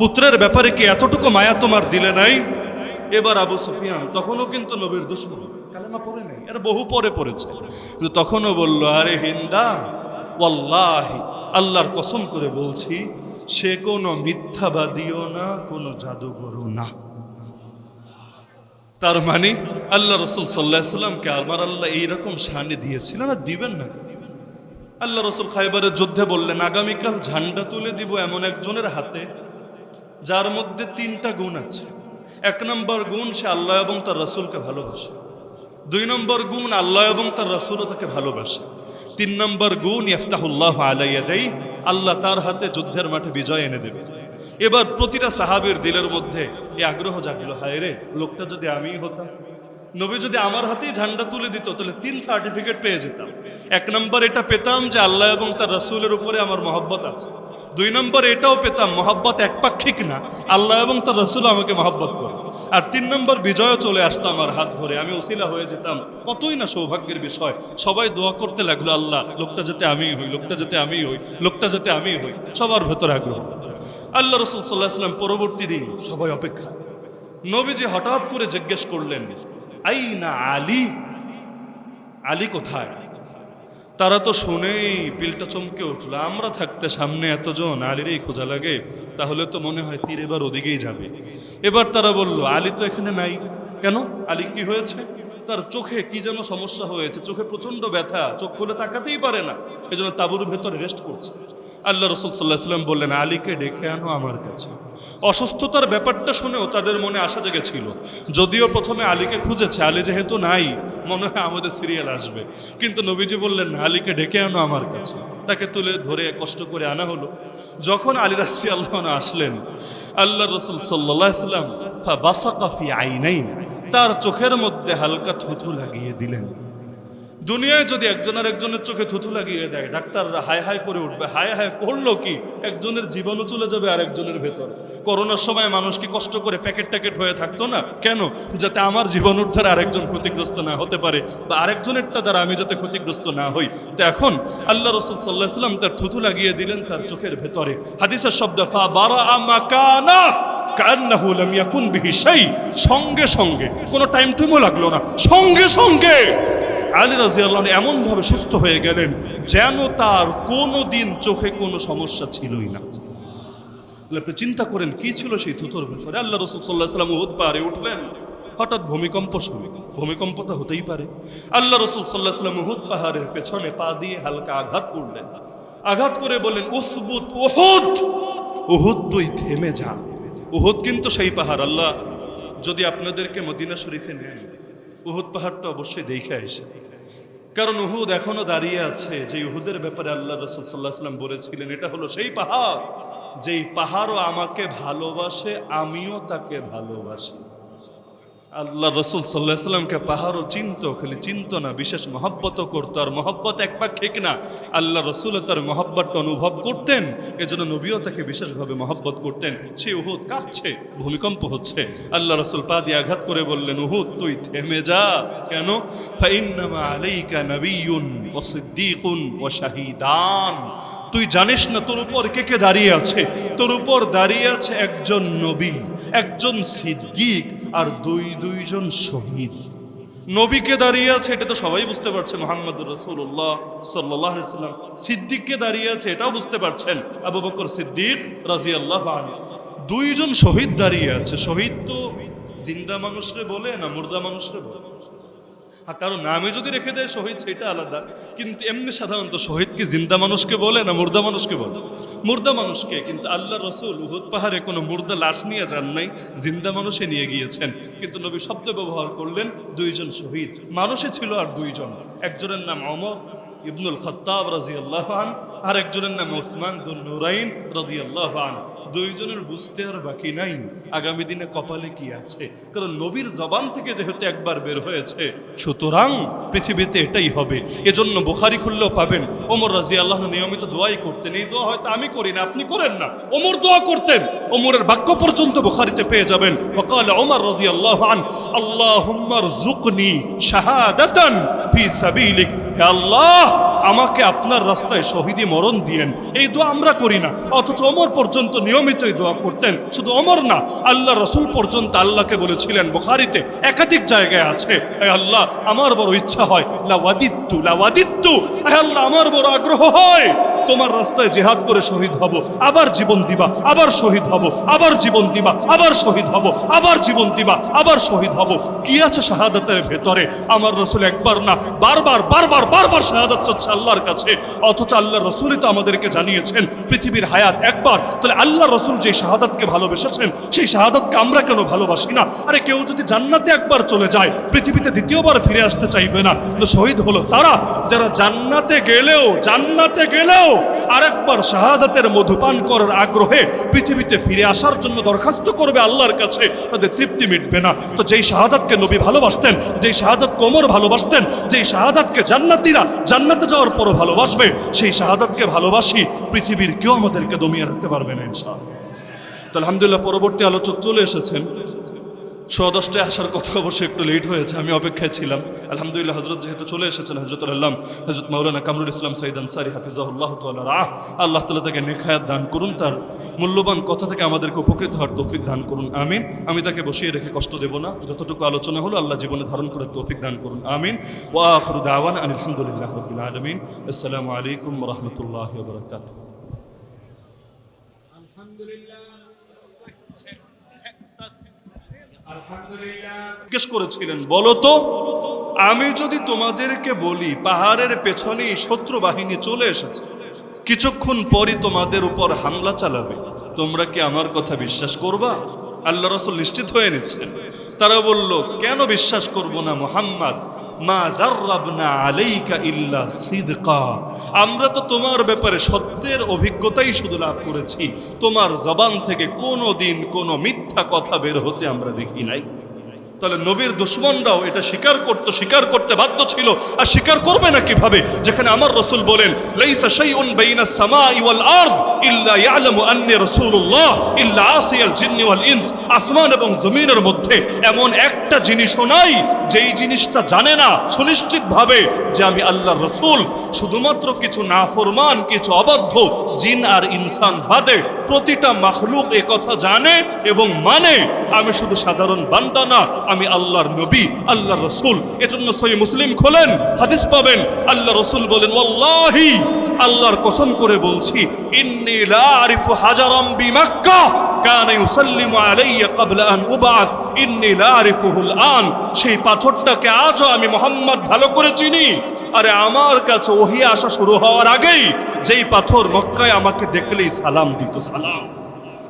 পুত্রের ব্যাপারে কি এতটুকু মায়া তোমার দিলে নাই? এবার আবু সুফিয়ান তখনও কিন্তু নবীর দুশমন, কালেমা পড়ে নাই, এর বহু পরে পড়েছে, কিন্তু তখনও বলল, আরে হিন্দা, ওয়াল্লাহি, আল্লাহর কসম করে বলছি, সে কোনো মিথ্যাবাদীও না, কোনো জাদুঘরও না। তার মানে আল্লাহ রাসূল সাল্লাল্লাহু আলাইহি ওয়াসাল্লামকে আমার আল্লাহ এইরকম শানে দিয়েছিলেন, আর দিবেন না? আল্লাহ রাসূল খায়বারের যুদ্ধে বললেন, আগামীকাল ঝান্ডা তুলে দিব এমন একজনের হাতে যার মধ্যে 3টা গুণ আছে। 1 নম্বর গুণ, সে আল্লাহ এবং তার রাসূলকে ভালোবাসে। 2 নম্বর গুণ, আল্লাহ এবং তার রাসূলও তাকে ভালোবাসে। 3 নম্বর গুণ, ইফতাহুল্লাহু আলা ইয়াদাই, আল্লাহ তার হাতে যুদ্ধের মাঠে বিজয় এনে দেবে। এবার প্রতিটা সাহাবীর দিলের মধ্যে এই আগ্রহ জাগলো, হায় রে, লোকটা যদি আমিই হতাম, নবী যদি আমার হাতেই ঝান্ডা তুলে দিত, তাহলে 3 সার্টিফিকেট পেয়ে যেতাম। 1 নম্বর এটা পেতাম যে আল্লাহ এবং তার রাসূলের উপরে আমার মহব্বত আছে। 2 নম্বর এটাও পেতাম, মহব্বত একপাক্ষিক না, আল্লাহ এবং তার রাসূল আমাকে মহব্বত করে। আর 3 নম্বর বিজয়ও চলে আসতো আমার হাত ধরে, আমি ওসিলা হয়ে যেতাম। কতই না সৌভাগ্যের বিষয়। সবাই দোয়া করতে লাগলো, আল্লাহ, লোকটা যাতে আমি হই, লোকটা যাতে আমি হই, লোকটা যাতে আমি হই। সবার ভেতরে আগ্রহ। আল্লাহ রাসূল সাল্লাল্লাহু আলাইহি ওয়াসাল্লাম পরবর্তী দিন সবাই অপেক্ষা। নবীজি হঠাৎ করে জিজ্ঞেস করলেন, আইনা আলী, আলী কোথায়? তারা তো শুনেই পিলটা চমকে উঠল। আমরা থাকতে সামনে এতজন, আলীরই খোঁজা লাগে, তাহলে তো মনে হয় তীর এবার ওদিকেই যাবে। এবার তারা বলল, আলী তো এখানে নাই। কেন? আলী কি হয়েছে? তার চোখে কি যেন সমস্যা হয়েছে, চোখে প্রচন্ড ব্যথা, চোখ খুলে তাকাতেই পারে না, এজন্য তাঁবুর ভেতরে রেস্ট করছে। আল্লাহ রাসূল সাল্লাল্লাহু আলাইহি ওয়াসাল্লাম বললেন, আলীকে ডেকে আনো আমার কাছে। অসুস্থতার ব্যাপারটা শুনেও তাদের মনে আশা জেগেছিল। যদিও প্রথমে আলীকে খুঁজেছে, আলী যেহেতু নাই, মনে হয় আমাদের সিরিয়াল আসবে, কিন্তু নবীজি বললেন, আলীকে ডেকে আনো আমার কাছে। তাকে তুলে ধরে কষ্ট করে আনা হলো। যখন আলী রাদিয়াল্লাহু আনহু আসলেন, আল্লাহ রাসূল সাল্লাল্লাহু আলাইহি ওয়াসাল্লাম ফাবাসাকা ফি আইনাইন, তার চোখের মধ্যে হালকা থুথু লাগিয়ে দিলেন। দুনিয়ায় যদি একজন আর একজনের চোখে থুথু লাগিয়ে দেয়, ডাক্তাররা হায় হায় করে উঠবে, হায় হায় করলো কি, একজনের জীবনও চলে যাবে আর একজনের ভেতর। করোনার সময় মানুষ কি কষ্ট করে প্যাকেট ট্যাকেট হয়ে থাকতো না? কেন? যাতে আমার জীবন দ্বারা আরেকজন ক্ষতিগ্রস্ত না হতে পারে, বা আরেকজনেরটা দ্বারা আমি যাতে ক্ষতিগ্রস্ত না হই। তো এখন আল্লাহ রাসূল সাল্লাল্লাহু আলাইহি ওয়াসাল্লাম তার থুথু লাগিয়ে দিলেন তার চোখের ভেতরে। হাদিসের শব্দ ফা বারাআ মাকানা কান্নাহু লাম ইয়াকুন বিহি শাই, সঙ্গে সঙ্গে, কোনো টাইম টুমও লাগলো না, সঙ্গে সঙ্গে আলী রাদিয়াল্লাহু আনহু এমন ভাবে সুস্থ হয়ে গেলেন যেন তার কোনো দিন চোখে কোনো সমস্যা ছিলই না। আপনি চিন্তা করেন কি ছিল সেই থুতুর ভেতরে। আল্লাহ রাসূল সাল্লাল্লাহু আলাইহি ওয়াসাল্লাম উহুদ পাহাড়ে উঠলেন, হঠাৎ ভূমিকম্প শুরু। ভূমিকম্প তো হতেই পারে। আল্লাহ রাসূল সাল্লাল্লাহু আলাইহি ওয়াসাল্লাম উহুদ পাহাড়ের পেছনে পা দিয়ে হালকা আঘাত করলেন, আঘাত করে বললেন উসবুত উহুদ, উহুদ তুই থেমে যা। উহুদ কিন্তু সেই পাহাড়, আল্লাহ যদি আপনাদেরকে মদিনা শরীফে নেন, উহুদ পাহাড়টা অবশ্যই দেখে আসে, কারণ উহুদ এখনো দাঁড়িয়ে আছে। যে উহুদের ব্যাপারে আল্লাহ রাসূল সাল্লাল্লাহু আলাইহি ওয়াসাল্লাম বলেছিলেন এটা হলো সেই পাহাড় যেই পাহাড়ও আমাকে ভালোবাসে, আমিও তাকে ভালোবাসি। আল্লাহ রাসূল সাল্লাল্লাহু আলাইহি ওয়াসাল্লামকে পাহাড়ও চিনতো, খালি চিনতো না, বিশেষ মহব্বতও করতো। আর মহব্বত একপাক্ষিক না, আল্লাহ রাসূল তার মহব্বতটা অনুভব করতেন, এজন্য নবীও তাকে বিশেষভাবে মহব্বত করতেন। সেই উহুদ কাঁপছে, ভূমিকম্প হচ্ছে। আল্লাহ রাসূল পা দিয়ে আঘাত করে বললেন উহুদ তুই থেমে যা। কেন? ফাইন্নামা আলাইকা নাবিয়্যুন ওয়া সিদ্দীকুন ওয়া শাহীদান, তুই জানিস না তোর উপর কে কে দাঁড়িয়ে আছে। তোর উপর দাঁড়িয়ে আছে একজন নবী, একজন সিদ্দিক, আর দুইজন শহীদ। নবীকে দাঁড়িয়ে আছে এটা তো সবাই বুঝতে পারছে, মুহাম্মদুর রাসূলুল্লাহ সাল্লাল্লাহু আলাইহি ওয়াসাল্লাম। সিদ্দিককে দাঁড়িয়ে আছে এটাও বুঝতে পারছেন, আবু বকর সিদ্দিক রাদিয়াল্লাহু আনহু। দুইজন শহীদ দাঁড়িয়ে আছে। শহীদ তো জিন্দা মানুষরে বলে না মুর্দা মানুষরে বলে? কারো নামে যদি রেখে দেয় শহীদ সেটা আলাদা, কিন্তু এমনি সাধারণত শহীদকে জিন্দা মানুষকে বলে না মুর্দা মানুষকে বলে? মুর্দা মানুষকে। কিন্তু আল্লাহ রাসূল উহুদ পাহাড়ে কোনো মুর্দা লাশ নিয়ে যান নাই, জিন্দা মানুষে নিয়ে গিয়েছেন। কিন্তু নবী শব্দ ব্যবহার করলেন দুইজন শহীদ। মানুষে ছিল আর দুইজন, একজনের নাম ওমর ইবনুল খাত্তাব রাদিয়াল্লাহু আনহু, আর একজনের নাম উসমান দুন নুরাইন রাদিয়াল্লাহু আনহু। দুইজনের বুঝতে আর বাকি নাই আগামী দিনে কপালে কি আছে, কারণ নবীর জবান থেকে যেহেতু একবার বের হয়েছে, সুতরাং পৃথিবীতে এটাই হবে। এজন্য বুখারী খুললেও পাবেন ওমর রাদিয়াল্লাহু আনহু নিয়মিত দোয়াই করতেন। এই দোয়া হয়তো আমি করি না, আপনি করেন না, ওমর দোয়া করতেন। ওমরের বাক্য পর্যন্ত বুখারীতে পেয়ে যাবেন। ওয়াকাল ওমর রাদিয়াল্লাহু আনহু আল্লাহুম্মা রযুকনি শাহাদাতান ফি সাবিলিক, হে আল্লাহ আমাকে আপনার রাস্তায় শহীদি মরণ দিয়েন। এই দোয়া আমরা করি না, অথচ ওমর পর্যন্ত নিয়মিত এই দোয়া করতেন। শুধু ওমর না, আল্লাহ রাসূল পর্যন্ত আল্লাহকে বলেছিলেন, বুখারীতে একাধিক জায়গায় আছে, হে আল্লাহ আমার বড় ইচ্ছা হয়, লাওয়াদিত্তু, হে আল্লাহ আমার বড় আগ্রহ হয় তোমার রাস্তায় জিহাদ করে শহীদ হব, আবার জীবন দিবা, আবার শহীদ হব, আবার জীবন দিবা, আবার শহীদ হব, আবার জীবন দিবা, আবার শহীদ হব। কি আছে শাহাদাতের ভেতরে? আমার রাসূল একবার না বারবার বারবার বারবার শাহাদাত চাচ্ছে আল্লাহর কাছে, অথচ আল্লাহ রাসূলই তো আমাদেরকে জানিয়েছেন পৃথিবীর হায়াত একবার। তাহলে আল্লাহ রাসূল যে শাহাদাতকে ভালোবেসেছেন সেই শাহাদাতকে আমরা কেন ভালোবাসি না? আরে কেউ যদি জান্নাতে একবার চলে যায় পৃথিবীতে দ্বিতীয়বার ফিরে আসতে চাইবে না। কিন্তু শহীদ হলো তারা যারা জান্নাতে গেলেও আরেকবার শাহাদাতের মধুপান করার আগ্রহে পৃথিবীতে ফিরে আসার জন্য দরখাস্ত করবে আল্লাহর কাছে, তাদের তৃপ্তি মিটবে না। তো যেই শাহাদাতকে নবী ভালোবাসতেন, যেই শাহাদাতকে ওমর ভালোবাসতেন, যেই শাহাদাতকে জান্নাতীরা জান্নাতে যাওয়ার পরও ভালোবাসবে, সেই শাহাদাতকে ভালোবাসি, পৃথিবীর কেউ আমাদেরকে দমিয়ে রাখতে পারবে না ইনশাআল্লাহ। তো আলহামদুলিল্লাহ পরবর্তী আলোচক চলে এসেছেন। 10:10টায় আসার কথা, অবশ্যই একটু লেট হয়েছে, আমি অপেক্ষায় ছিলাম। আলহামদুলিল্লাহ হযরত যেহেতু চলে এসেছেন, হযরতুল আল্লাম হযরত মাওলানা কামরুল ইসলাম সাইদ আনসারী হাফিজাহুল্লাহ তাআলা রাহ, আল্লাহ তাআলা তাকে নেক হায়াত দান করুন, তার মূল্যবান কথা থেকে আমাদেরকে উপকৃত হওয়ার তৌফিক দান করুন, আমিন। আমি তাকে বসিয়ে রেখে কষ্ট দেব না, যতটুকু আলোচনা হলো আল্লাহ জীবনে ধারণ করার তৌফিক দান করুন, আমিন। ওয়া আখিরু দাওয়ানা আলহামদুলিল্লাহি রাব্বিল আলামিন। আসসালামু আলাইকুম ওয়া রাহমাতুল্লাহি ওয়া বারাকাতুহু। জিজ্ঞেস করেছিলেন, বলো তো আমি যদি তোমাদেরকে বলি পাহাড়ের পেছনেই শত্রু বাহিনী চলে এসেছে, কিছুক্ষণ পরই তোমাদের উপর হামলা চালাবে, তোমরা কি আমার কথা বিশ্বাস করবা? আল্লাহ রাসূল নিশ্চিত হয়ে নিচ্ছেন। তারা বলল, কেন বিশ্বাস করব না মুহাম্মদ, মা জাররাবনা আলাইকা ইল্লা সিদকা, আমরা তো তোমার ব্যাপারে সত্যের অভিজ্ঞতাই শুধু লাভ করেছি, তোমার জবান থেকে কোনো দিন কোনো মিথ্যা কথা বের হতে আমরা দেখি নাই। তাহলে নবীর দুশমনরাও এটা স্বীকার করতে বাধ্য ছিল। আর স্বীকার করবে না কিভাবে, যেখানে আমার রাসূল বলেন লাইসা শাইউন বাইনাস সামাই ওয়াল আরদ ইল্লা ইয়ালামু আন্নী রাসূলুল্লাহ ইল্লা আসিয়াল জিন্নি ওয়াল ইনস। আসমান এবং জমিনের মধ্যে এমন একটা জিনিসও নাই যেই জিনিসটা জানে না সুনিশ্চিতভাবে যে আমি আল্লাহর রাসূল। শুধুমাত্র কিছু নাফরমান, কিছু অবাধ্য জিন আর ইনসান বাদে প্রতিটা মাখলুক এ কথা জানে এবং মানে আমি শুধু সাধারণ বান্দা না, আমি আল্লাহর নবী, আল্লাহর রাসূল। এজন্য সহিহ মুসলিম খোলেন, হাদিস পাবেন, আল্লাহ রাসূল বলেন ওয়াল্লাহি, আল্লাহর কসম করে বলছি, ইন্নী লা আরিফু হাজারাম বিমাক্কা কানা ইউসাল্লিমু আলাইয়া ক্বাবলা আন উবআস ইন্নী লা আরিফুহুল আন। সেই পাথরটাকে আজও আমি মুহাম্মদ ভালো করে চিনি। আরে আমার কাছে ওহী আসা শুরু হওয়ার আগেই যেই পাথর মক্কায় আমাকে দেখলেই সালাম দিত, সালাম।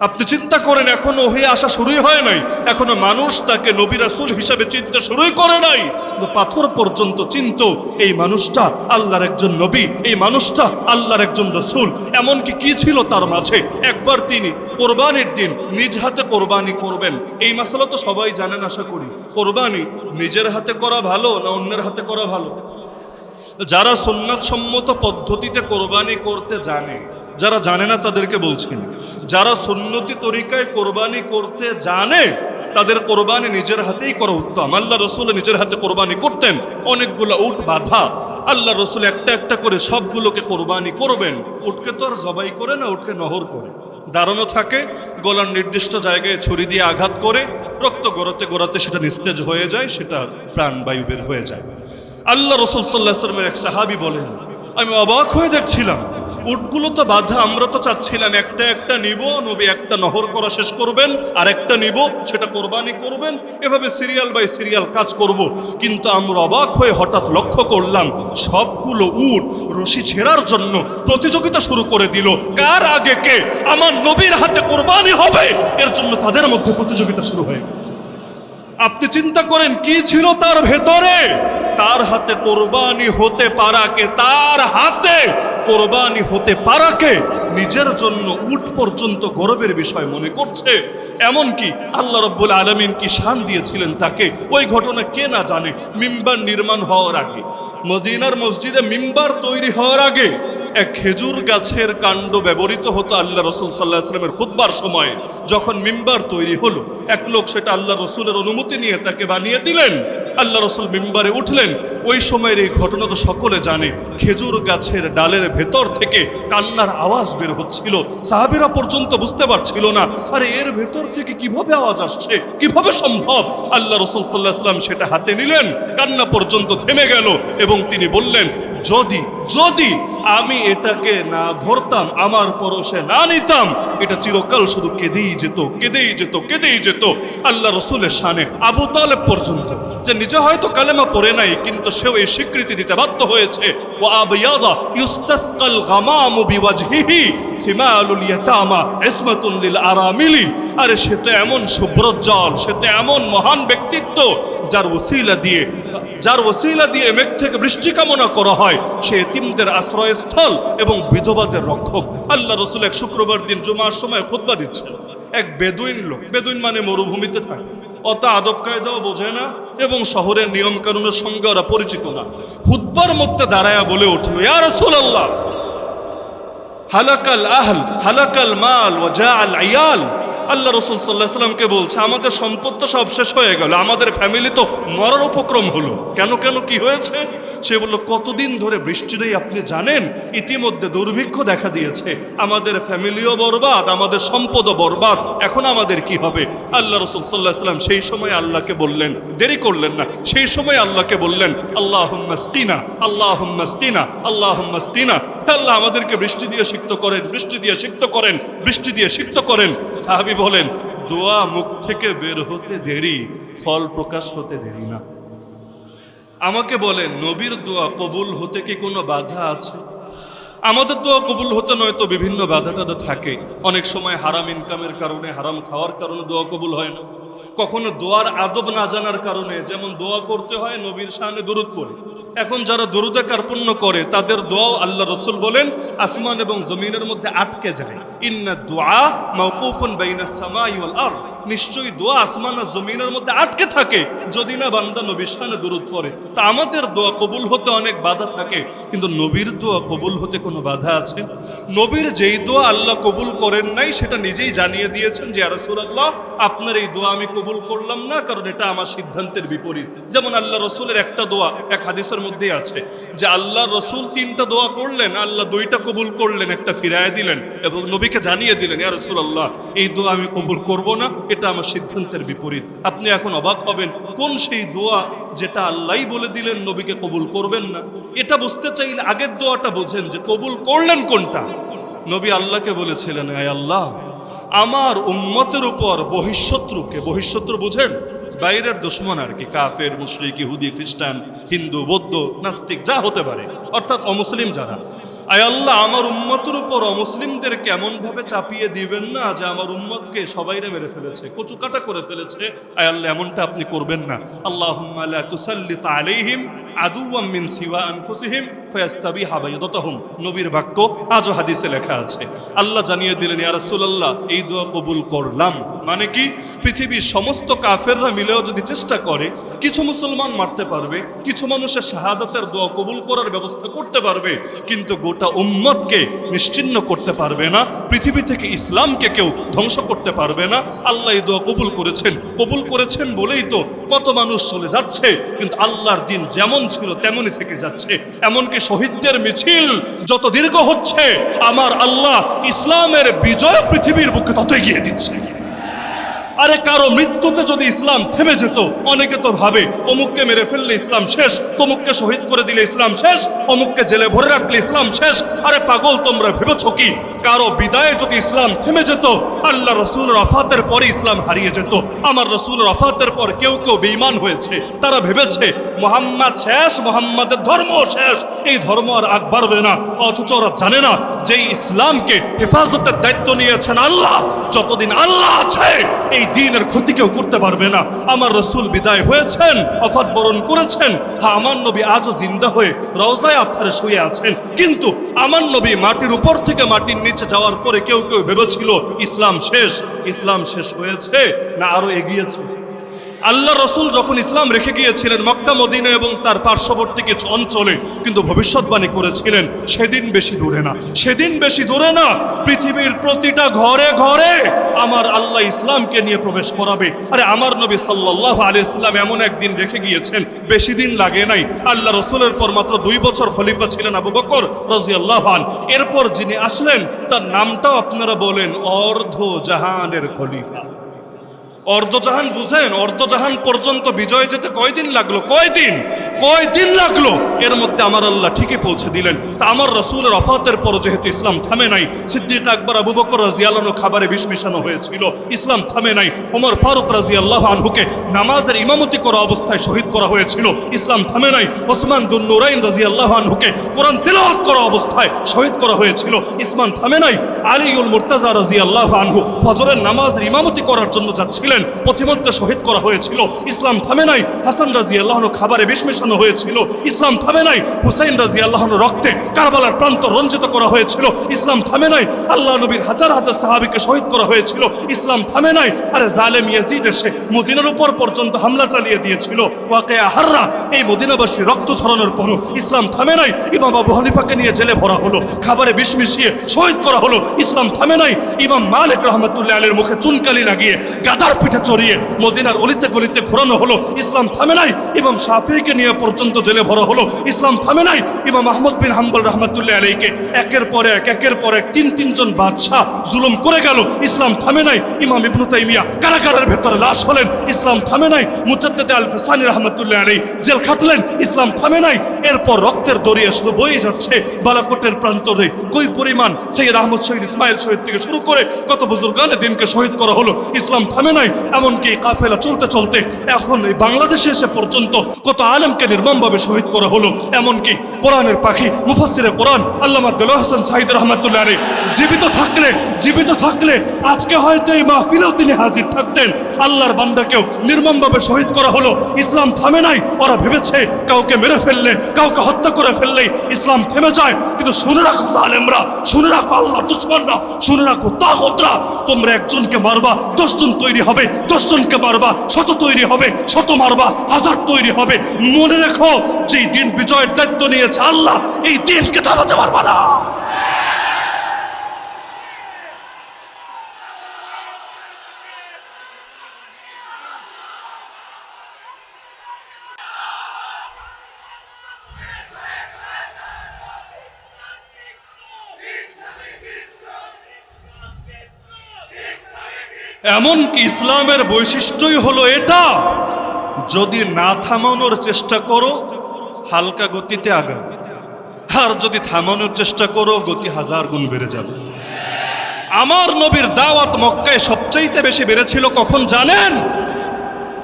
আপনি চিন্তা করেন, এখনো ওহী আসা শুরুই হয় নাই, এখনো মানুষ তাকে নবী রাসূল হিসাবে চিনতে শুরুই করে নাই। কিন্তু পাথর পর্যন্ত চিনত এই মানুষটা আল্লাহর একজন নবী, এই মানুষটা আল্লাহর একজন রাসূল। এমনকি কি ছিল তার মাঝে, একবার তিনি কোরবানির দিন নিজ হাতে কোরবানি করবেন। এই মাসালা তো সবাই জানেন আশা করি। কোরবানি নিজের হাতে করা ভালো না অন্যের হাতে করা ভালো? যারা সুন্নাত সম্মত পদ্ধতিতে কোরবানি করতে জানে, যারা জানে না তাদেরকে বলছেন, যারা সুন্নতি তরিকায় কোরবানি করতে জানে তাদের কোরবানি নিজের হাতেই করা উত্তম। আল্লাহ রসুল নিজের হাতে কোরবানি করতেন, অনেকগুলো উট বাঁধা, আল্লাহ রসুল একটা একটা করে সবগুলোকে কোরবানি করবেন। উটকে তো আর জবাই করে না, উটকে নহর করে দাঁড়ানো থাকে, গলার নির্দিষ্ট জায়গায় ছুরি দিয়ে আঘাত করে রক্ত গড়াতে গড়াতে সেটা নিস্তেজ হয়ে যায়, সেটা প্রাণবায়ু বের হয়ে যায়। আল্লাহ রসুল সাল্লাল্লাহু আলাইহি ওয়াসাল্লামের এক সাহাবী বলেন, আমি অবাক হয়ে দেখছিলাম, উটগুলো তো বাঁধা, আমরা তো চাচ্ছিলাম একটা একটা নিব, নবী একটা নহর করা শেষ করবেন, আর একটা নিব, সেটা কোরবানি করবেন, এভাবে সিরিয়াল বাই সিরিয়াল কাজ করব। কিন্তু আমরা অবাক হয়ে হঠাৎ লক্ষ্য করলাম সবগুলো উট রশি ছেঁড়ার জন্য প্রতিযোগিতা শুরু করে দিল, কার আগে কে আমার নবীর হাতে কোরবানি হবে, এর জন্য তাদের মধ্যে প্রতিযোগিতা শুরু হয়ে গেল। আপনি চিন্তা করেন কি ছিল তার ভেতরে, তার হাতে কোরবানি হতে পারাকে, তার হাতে কোরবানি হতে পারাকে নিজের জন্য উট পর্যন্ত গর্বের বিষয় মনে করছে। এমনকি আল্লাহ রাব্বুল আলামিন কি শান দিয়েছিলেন তাকে, ওই ঘটনা কে না জানে। মিম্বার নির্মাণ হওয়ার আগে, মদিনার মসজিদে মিম্বার তৈরি হওয়ার আগে এক খেজুর গাছের কাণ্ড ব্যবহৃত হতো আল্লাহ রসুল সাল্লাল্লাহু আলাইহি ওয়াসাল্লামের খুতবার সময়। যখন মিম্বার তৈরি হলো, এক লোক সেটা আল্লাহ রসুলের অনুমতি নিয়ে তাকে বানিয়ে দিলেন, আল্লাহ রসুল মিম্বারে উঠলেন। ওই সময়ের এই ঘটনা তো সকলে জানে, খেজুর গাছের ডালের ভেতর থেকে কান্নার আওয়াজ বের হচ্ছিল, সাহাবীরা পর্যন্ত বুঝতে পারছিল না, আরে এর ভেতর থেকে কিভাবে আওয়াজ আসছে, কিভাবে সম্ভব। আল্লাহ রসুল সাল্লাল্লাহু আলাইহি ওয়াসাল্লাম সেটা হাতে নিলেন, কান্না পর্যন্ত থেমে গেল এবং তিনি বললেন, যদি যদি আমি এটাকে না ধরতাম, আমার পরশে না নিতাম, এটা চিরকাল শুধু কেঁদেই যেত, কেঁদেই যেত, কেঁদেই যেত। আল্লাহ রসুলের শানে আবু তালেব পর্যন্ত, যে নিজে হয়তো কালেমা পড়ে নাই, কিন্তু সেও এই স্বীকৃতি দিতে বাধ্য হয়েছে, ও আবিয়াদা ইউস্তাসকাল গামামু বিওয়াজহিহি সিমালুল ইয়াতামা ইসমাতুন লিল আরামিলি। আরে সে তো এমন সুব্রজ্জ্বল, সে তো এমন মহান ব্যক্তিত্ব যার ওসিলা দিয়ে মেঘ থেকে বৃষ্টি কামনা করা হয়, সে এতিমদের আশ্রয়স্থল এবং বিধবাদের রক্ষক। আল্লাহ রসুল এক শুক্রবার দিন জুমার সময় খুতবা দিচ্ছেন, এক বেদুইন লোক, বেদুইন মানে মরুভূমিতে থাকে, অত আদব কায়দাও বোঝে না এবং শহরের নিয়ম কানুনের সঙ্গে ওরা পরিচিত না। খুতবার মধ্যে দাঁড়ায়া বলে উঠল, ইয়া রাসূলুল্লাহ, হালাকাল আহল হালাকাল মাল ওয়া জাআল আয়াল। আল্লাহ রসুল সাল্লাল্লাহু আলাইহি ওয়াসাল্লামকে বলছে, আমাদের সম্পদ তো সব শেষ হয়ে গেল, আমাদের ফ্যামিলি তো মরার উপক্রম হলো। কেন কেন কি হয়েছে? সে বলল, কতদিন ধরে বৃষ্টি নেই আপনি জানেন, ইতিমধ্যে দুর্ভিক্ষ দেখা দিয়েছে, আমাদের ফ্যামিলিও বরবাদ, আমাদের সম্পদও বরবাদ, এখন আমাদের কি হবে? আল্লাহ রসুল সাল্লাল্লাহু আলাইহি ওয়াসাল্লাম সেই সময় আল্লাহকে বললেন, দেরি করলেন না, সেই সময় আল্লাহকে বললেন, আল্লাহুম্মা স্কিনা, আল্লাহুম্মা স্কিনা, আল্লাহুম্মা স্কিনা। আল্লাহ আমাদেরকে বৃষ্টি দিয়ে সিক্ত করেন, বৃষ্টি দিয়ে সিক্ত করেন, বৃষ্টি দিয়ে সিক্ত করেন। সাহাবী বলেন, দোয়া মুখ থেকে বের হতে দেরি, ফল প্রকাশ হতে দেরি না। আমাকে বলেন, নবীর দোয়া কবুল হতে কি কোনো বাধা আছে? আমাদের দোয়া কবুল হতে নয়তো বিভিন্ন বাধা টাধা থাকে। অনেক সময় হারাম ইনকামের কারণে, হারাম খাওয়ার কারণে দোয়া কবুল হয় না। কখনো দোয়ার আদব না জানার কারণে, যেমন দোয়া করতে হয় নবীর শানে দরুদ পড়ে, এখন যারা দরুদে কার্পণ্য করে তাদের দোয়াও আল্লাহ রসুল বলেন আসমান এবং জমিনের মধ্যে আটকে যায়। ইন্না দুআ মাওকুফুন বাইনাস সামাই ওয়াল আরদ, নিশ্চয়ই দোয়া আসমান আর জমিনের মধ্যে আটকে থাকে যদি না বান্দা নবীর শানে দরুদ পড়ে। তা আমাদের দোয়া কবুল হতে অনেক বাধা থাকে, কিন্তু নবীর দোয়া কবুল হতে কোনো বাধা আছে? নবীর যেই দোয়া আল্লাহ কবুল করেন নাই সেটা নিজেই জানিয়ে দিয়েছেন যে ইয়া রাসূলুল্লাহ আপনার এই দোয়া আমি কবুল করলাম না, কারণ এটা আমার সিদ্ধান্তের বিপরীত। যেমন আল্লাহ রসুলের একটা দোয়া এক হাদিসের মধ্যেই আছে যে আল্লাহ রসুল 3টা দোয়া করলেন, আল্লাহ 2টা কবুল করলেন, একটা ফিরায় দিলেন এবং নবীকে জানিয়ে দিলেন ইয়া রাসূলুল্লাহ এই দোয়া আমি কবুল করব না, এটা আমার সিদ্ধান্তের বিপরীত। আপনি এখন অবাক হবেন কোন সেই দোয়া যেটা আল্লাহই বলে দিলেন নবীকে কবুল করবেন না। এটা বুঝতে চাইলে আগের দোয়াটা বোঝেন যে কবুল করলেন কোনটা। নবী আল্লাহকে বলেছিলেন আয় আল্লাহ আমার উম্মতের উপর বহিঃশত্রুকে, বহিঃশত্রু বুঝেন বাইরের দুশমন আর কি, কাফের মুশরিক ইহুদি খ্রিস্টান হিন্দু বৌদ্ধ নাস্তিক যা হতে পারে, অর্থাৎ অমুসলিম যারা, আয় আল্লাহ আমার উম্মতের উপর অমুসলিমদেরকে এমন ভাবে চাপিয়ে দিবেন না যে আমার উম্মতকে সবাইরে মেরে ফেলেছে, কচুকাটা করে ফেলেছে, আয় আল্লাহ এমনটা আপনি করবেন না। আল্লাহুম্মা লা তুসাল্লিত আলাইহিম আদুওয়াম মিন সিওয়া আনফুসিহিম ফায়াস্তাবিহা বাইদাতাহুম, নবীর বাক্য আজও হাদিসে লেখা আছে। আল্লাহ জানিয়ে দিলেন ইয়া রাসূলুল্লাহ এই দোয়া কবুল করলাম। মানে কি পৃথিবীর সমস্ত কাফেররা মিলেও যদি চেষ্টা করে কিছু মুসলমান মারতে পারবে, কিছু মানুষের শাহাদাতের দোয়া কবুল করার ব্যবস্থা করতে পারবে, কিন্তু গোটা উম্মতকে নিশ্চিহ্ন করতে পারবে না, পৃথিবী থেকে ইসলামকে কেউ ধ্বংস করতে পারবে না। আল্লাহ এই দোয়া কবুল করেছেন, কবুল করেছেন বলেই তো কত মানুষ চলে যাচ্ছে, কিন্তু আল্লাহর দিন যেমন ছিল তেমনই থেকে যাচ্ছে। এমনকি শহীদদের মিছিল যত দীর্ঘ হচ্ছে আমার আল্লাহ ইসলামের বিজয় পৃথিবীর বুকে তত এগিয়ে দিচ্ছে। আরে কারো মৃত্যুতে যদি ইসলাম থেমে যেত, অনেকে তো ভাবে অমুককে মেরে ফেললে ইসলাম শেষ, তমুককে শহীদ করে দিলে ইসলাম শেষ, অমুককে জেলে ভরে রাখলে ইসলাম শেষ। আরে পাগল তোমরা ভেবেছ কি কারো বিদায়ে যদি ইসলাম থেমে যেত, আল্লাহ রসুল রফাতের পরে ইসলাম হারিয়ে যেত। আমার রসুল রফাতের পর কেউ কেউ বেঈমান হয়েছে, তারা ভেবেছে মোহাম্মদ শেষ, মোহাম্মদের ধর্ম শেষ, এই ধর্ম আর আগ বাড়বে না। অথচ ওরা জানে না যে ইসলামকে হেফাজতের দায়িত্ব নিয়েছেন আল্লাহ, যতদিন আল্লাহ আছে এই দ্বীনের ক্ষতি কেউ করতে পারবে না। আমার রসুল বিদায় হয়েছেন, ওফাত বরণ করেছেন, হ্যাঁ আমার নবী আজও জিন্দা হয়ে রওজায়ে আতহারে শুয়ে আছেন, কিন্তু আমার নবী মাটির উপর থেকে মাটির নিচে যাওয়ার পরে কেউ কেউ ভেবেছিল ইসলাম শেষ। ইসলাম শেষ হয়েছে না আরো এগিয়েছে? আল্লাহ রসুল যখন ইসলাম রেখে গিয়েছিলেন মক্কা মদিনা এবং তার পার্শ্ববর্তী কিছু অঞ্চলে, কিন্তু ভবিষ্যৎবাণী করেছিলেন সেদিন বেশি দূরে না, সেদিন বেশি দূরে না, পৃথিবীর প্রতিটা ঘরে ঘরে আমার আল্লাহ ইসলামকে নিয়ে প্রবেশ করাবে। আরে আমার নবী সাল্লাল্লাহু আলাইহি ওয়াসাল্লাম এমন একদিন রেখে গিয়েছেন, বেশি দিন লাগে নাই। আল্লাহ রসুলের পর মাত্র 2 বছর খলিফা ছিলেন আবু বকর রাদিয়াল্লাহু আনহু। এরপর যিনি আসলেন তার নামটাও আপনারা বলেন অর্ধ জাহানের খলিফা। অর্ধজাহান বুঝেন? অর্ধজাহান পর্যন্ত বিজয় যেতে কয়দিন লাগলো? কয়দিন লাগলো? এর মধ্যে আমার আল্লাহ ঠিকই পৌঁছে দিলেন। তা আমার রসুলের ওফাতের পর যেহেতু ইসলাম থামে নাই, সিদ্দিক আকবর আবু বকর রাদিয়াল্লাহু আনহু খাবারে বিষ মিশানো হয়েছিল, ইসলাম থামে নাই। ওমর ফারুক রাদিয়াল্লাহু আনহুকে নামাজের ইমামতি করা অবস্থায় শহীদ করা হয়েছিল, ইসলাম থামে নাই। ওসমান দুন নুরাইন রাদিয়াল্লাহু আনহুকে কোরআন তিলাওয়াত করা অবস্থায় শহীদ করা হয়েছিল, ইসলাম থামে নাই। আলীউল মুর্তাজা রাদিয়াল্লাহু আনহু ফজরের নামাজের ইমামতি করার জন্য যাচ্ছিলেন, প্রতিমধ্যে শহীদ করা হয়েছিল, ইসলাম থামে নাই। হাসান রাদিয়াল্লাহু আনহু খাবারে বিষ মেশানো হয়েছিল, ইসলাম থামে নাই। হুসাইন রাদিয়াল্লাহু আনহু রক্তে কারবালার প্রান্ত রঞ্জিত করা হয়েছিল, ইসলাম থামে নাই। আল্লাহ নবীর হাজার হাজার সাহাবীকে শহীদ করা হয়েছিল, ইসলাম থামে নাই। আরে জালেম ইয়াজিদ এসে মদিনার উপর পর্যন্ত হামলা চালিয়ে দিয়েছিল, ওয়াকিয়া হাররা, এই মদিনাবাসী রক্ত ছড়ানোর পরও ইসলাম থামে নাই। ইমাম আবু হানিফাকে নিয়ে জেলে ভরা হলো, খাবারে বিষ মিশিয়ে শহীদ করা হলো, ইসলাম থামে নাই। ইমাম মালিক রাহমাতুল্লাহ আলাইহির মুখে চুনকালি লাগিয়ে গাদার পিঠে চড়িয়ে মদিনার অলিতে গলিতে ঘোরানো হলো, ইসলাম থামে নাই। ইমাম শাফিঈকে নিয়ে পর্যন্ত জেলে ভরা হলো, ইসলাম থামে নাই। ইমাম আহমদ বিন হাম্বল রাহমাতুল্লাহ আলাইহিকে একের পর এক তিনজন বাদশাহ জুলুম করে গেল, ইসলাম থামে নাই। ইমাম ইবনে তাইমিয়া কারাগারের ভেতরে লাশ হলেন, ইসলাম থামে নাই। মুজাদ্দিদ আল ফিসানি রাহমাতুল্লাহ আলাইহি জেল খাটলেন, ইসলাম থামে নাই। এরপর রক্তের দরিয়া শুধু বয়ে যাচ্ছে বালাকোটের প্রান্তরে। কই পরিমাণ সৈয়দ আহমদ শহীদ ইসমাইল শহীদ থেকে শুরু করে কত বুজুর্গানে দিনকে শহীদ করা হলো, ইসলাম থামে নাই। নাই। এমনকি কাফেলা চলতে চলতে এখন এই বাংলাদেশে এসে পর্যন্ত কত আলেমকে নির্মমভাবে শহীদ করা হলো। এমনকি কোরআনের পাখি মুফাসসিরে কোরআন আল্লামা দেলোয়ার হোসেন সাঈদ রাহমাতুল্লাহ আলাইহি জীবিত থাকলে আজকে হয়তো এই মাহফিলেও তিনি হাজির থাকতেন। আল্লাহর বান্দাকেও নির্মমভাবে শহীদ করা হলো। ইসলাম থামে নাই। ওরা ভেবেছে কাউকে মেরে ফেললে, কাউকে হত্যা করে ফেললেই ইসলাম থেমে যায়। কিন্তু শুনে রাখো জালেমরা, শুনে রাখো আল্লাহর দুশমনরা, শুনে রাখো তাগুতরা, তোমরা একজনকে মারবা 10 জন তৈরি হবে, 10 জনকে মারবা 100 তৈরি হবে, 100 মারবা 1000 তৈরি হবে। মনে রেখো যে দিন বিজয়ের দায়িত্ব নিয়েছে আল্লাহ, এই দিনকে থামাতে পারবা না। এমনকি ইসলামের বৈশিষ্ট্যই হলো এটা, যদি না থামানোর চেষ্টা করো হালকা গতিতে আগাবে, আর যদি থামানোর চেষ্টা করো গতি 1000 গুণ বেড়ে যাবে। আমার নবীর দাওয়াত মক্কায় সবচাইতে বেশি বেড়েছিল কখন জানেন?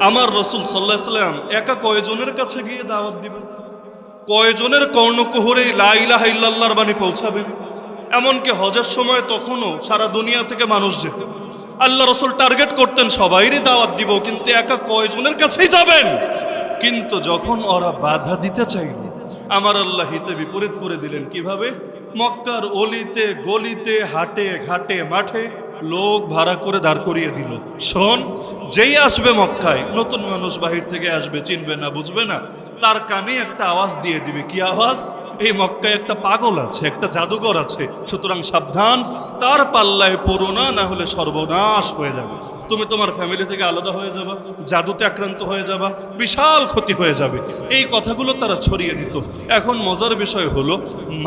আমার রাসূল সাল্লাল্লাহু আলাইহি ওয়াসাল্লাম একা কয়জনের কাছে গিয়ে দাওয়াত দিবেন, কয়জনের কর্ণকুহরে লা ইলাহা ইল্লাল্লাহর বাণী পৌঁছাবেন। এমনকি হজের সময় তখনও সারা দুনিয়া থেকে মানুষ যেত। আল্লাহ রসুল টার্গেট করতেন সবাইরই দাওয়াত দিব, কিন্তু একা কয়জনের কাছেই যাবেন। কিন্তু যখন ওরা বাধা দিতে চাইল, আমার আল্লাহ হিতে বিপরীত করে দিলেন। কিভাবে? মক্কার অলিতে গলিতে হাটে ঘাটে মাঠে লোক ভাড়া করে দাঁড় করিয়ে দিল। শোন, যেই আসবে মক্কায়, নতুন মানুষ বাহির থেকে আসবে, চিনবে না বুঝবে না, তার কানে একটা আওয়াজ দিয়ে দিবে। কি আওয়াজ? এই মক্কায় একটা পাগল আছে, একটা জাদুঘর আছে, সুতরাং সাবধান, তার পাল্লায় পড়ো না, না হলে সর্বনাশ হয়ে যাবে। তুমি তোমার ফ্যামিলি থেকে আলাদা হয়ে যাবা, জাদুতে আক্রান্ত হয়ে যাবা, বিশাল ক্ষতি হয়ে যাবে। এই কথাগুলো তারা ছড়িয়ে দিত। এখন মজার বিষয় হলো,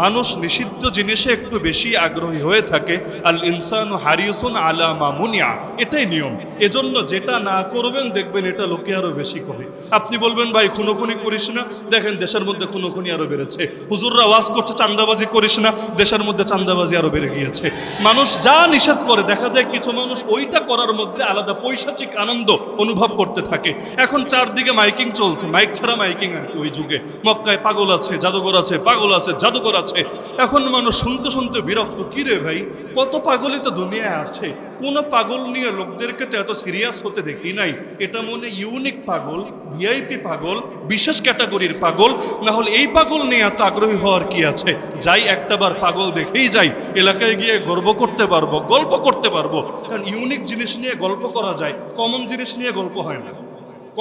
মানুষ নিষিদ্ধ জিনিসে একটু বেশি আগ্রহী হয়ে থাকে। আল ইনসানু হারিসুন আলা মা মুনিয়া, এটাই নিয়ম। এজন্য যেটা না করবেন দেখবেন এটা লোকে আরো বেশি করে। আপনি বলবেন ভাই খুনোখুনি করিস না, দেখেন দেশের মধ্যে খুনোখুনি আরো বেড়েছে। হুজুররা ওয়াজ করছে চাঁদাবাজি করিস না, দেশের মধ্যে চাঁদাবাজি আরো বেড়ে গিয়েছে। মানুষ যা নিষেধ করে দেখা যায় কিছু মানুষ ওইটা করার মধ্যে আলাদা পৈশাচিক আনন্দ অনুভব করতে থাকে। এখন চারদিকে মাইকিং চলছে, মাইক ছাড়া মাইকিং আর কি। ওই যুগে মক্কায় পাগল আছে, জাদুঘর আছে, পাগল আছে, জাদুঘর আছে। এখন মানুষ শুনতে শুনতে বিরক্ত। কি রে ভাই, কত পাগলই তো দুনিয়ায় আছে, কোন পাগল নিয়ে লোকদেরকে তো এত সিরিয়াস হতে দেখি নাই। এটা মনে ইউনিক পাগল, ভিআইপি পাগল, বিশেষ ক্যাটাগরির পাগল, না হলে এই পাগল নিয়ে এত আগ্রহী হওয়ার কি আছে? যাই একটাবার পাগল দেখেই যাই, এলাকায় গিয়ে গর্ব করতে পারবো, গল্প করতে পারবো। কারণ ইউনিক জিনিস নিয়ে গল্প করা যায়, কমন জিনিস নিয়ে গল্প হয় না।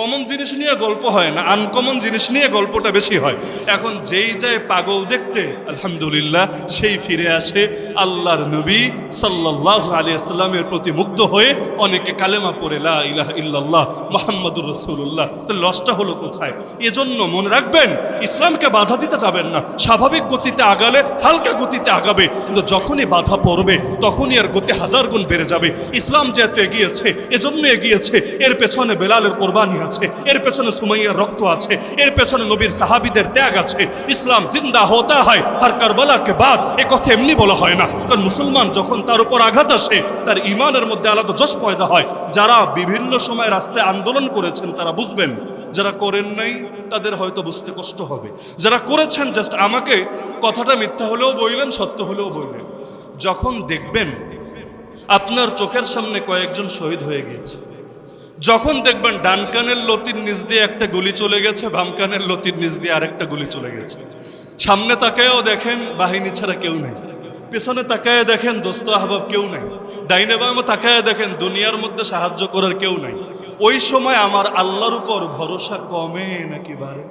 কমন জিনিস নিয়ে গল্প হয় না, আনকমন জিনিস নিয়ে গল্পটা বেশি হয়। এখন যেই যায় পাগল দেখতে, আলহামদুলিল্লাহ সেই ফিরে আসে আল্লাহর নবী সাল্লাল্লাহু আলাইহি ওয়াসাল্লামের প্রতি মুগ্ধ হয়ে অনেকে কালেমা পড়ে লা ইলাহা ইল্লাল্লাহ মুহাম্মাদুর রাসূলুল্লাহ। তো লসটা হলো কোথায়? এজন্য মনে রাখবেন, ইসলামকে বাধা দিতে যাবেন না। স্বাভাবিক গতিতে আগালে হালকা গতিতে আগাবে, কিন্তু যখনই বাধা পড়বে তখনই আর গতি 1000 গুণ বেড়ে যাবে। ইসলাম যেহেতু এগিয়েছে, এজন্য এগিয়েছে। এর পেছনে বেলালের কোরবানি আছে, এর পেছনে সুমাইয়ার রক্ত আছে, এর পেছনে নবীর সাহাবীদের ত্যাগ আছে। ইসলাম জিন্দা হতা হয় হর কারবালা কে বাদ, এ কথা এমনি বলা হয় না। কারণ মুসলমান যখন তার উপর আঘাত আসে, তার ইমানের মধ্যে আলাদা জোশ পয়দা হয়। যারা বিভিন্ন সময় রাস্তায় আন্দোলন করেছেন তারা বুঝবেন, যারা করেন নাই তাদের হয়তো বুঝতে কষ্ট হবে। যারা করেছেন জাস্ট আমাকে কথাটা মিথ্যা হলেও বললেন, সত্য হলেও বললেন। যখন দেখবেন আপনার চোখের সামনে কয়েকজন শহীদ হয়ে গিয়েছে, যখন দেখবেন ডান কানের লতির নিচ দিয়ে একটা গুলি চলে গেছে, বাম কানের লতির নিচ দিয়ে আরেকটা গুলি চলে গেছে, সামনে তাকায়ও দেখেন বাহিনী ছাড়া কেউ নেই, পেছনে তাকায় দেখেন দোস্ত আহবাব কেউ নাই, ডাইনে বামে তাকায় দেখেন দুনিয়ার মধ্যে সাহায্য করার কেউ নাই, ওই সময় আমার আল্লাহর উপর ভরসা কমে নাকি বাড়ে?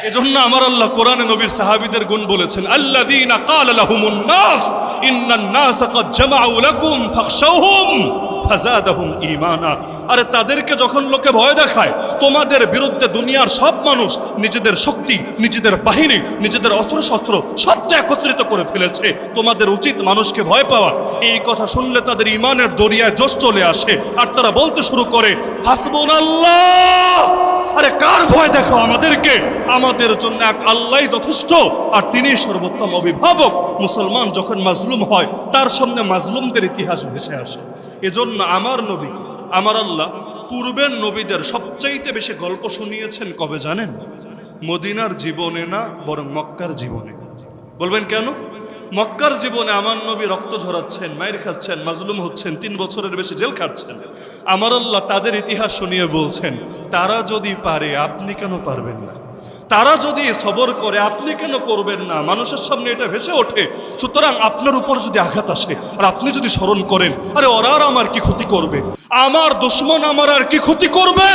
এজন্য আমার আল্লাহ কোরআনে নবীর সাহাবীদের গুণ বলেছেন, আল্লাযীনা ক্বালা লাহুমুন নাস ইন্নান নাস ক্বাদ জামাউ লাকুম ফাখশাউহুম ফাযাদাহুম ঈমানা। আরে তাদেরকে যখন লোকে ভয় দেখায়, তোমাদের বিরুদ্ধে দুনিয়ার সব মানুষ নিজেদের শক্তি, নিজেদের বাহিনী, নিজেদের অস্ত্রশস্ত্র সব একত্রিত করে ফেলেছে, তোমাদের উচিত মানুষকে ভয় পাওয়া। এই কথা শুনলে তাদের ঈমানের দরিয়ায় জোশ চলে আসে, আর তারা বলতে শুরু করে হাসবুনাল্লাহ। আরে কার ভয় দেখো আমাদেরকে? আমাদের জন্য এক আল্লাহই যথেষ্ট, আর তিনি সর্বোত্তম অভিভাবক। মুসলমান যখন মাজলুম হয়, তার সামনে মাজলুমদের ইতিহাস ভেসে আসে। এজন্য আমার নবী আমার আল্লাহ পূর্বের নবীদের সবচাইতে বেশি গল্প শুনিয়েছেন কবে জানেন? মদিনার জীবনে না, বরং মক্কার জীবনে। বলবেন কেন? মক্কার জীবনে আমার নবী রক্ত ঝরাচ্ছেন, মায়ের খাচ্ছেন, মাজলুম হচ্ছেন, 3 বছরের বেশি জেল খাটছেন। আমার আল্লাহ তাদের ইতিহাস শুনিয়ে বলছেন, তারা যদি পারে আপনি কেন পারবেন না? তারা যদি সবর করে আপনি কেন করবেন না? মানুষের সামনে এটা ভেসে ওঠে। সুতরাং আপনার উপর যদি আঘাত আসে আর আপনি যদি স্মরণ করেন, আরে ওরা আর আমার কি ক্ষতি করবে? আমার দুশ্মন আমার আর কি ক্ষতি করবে?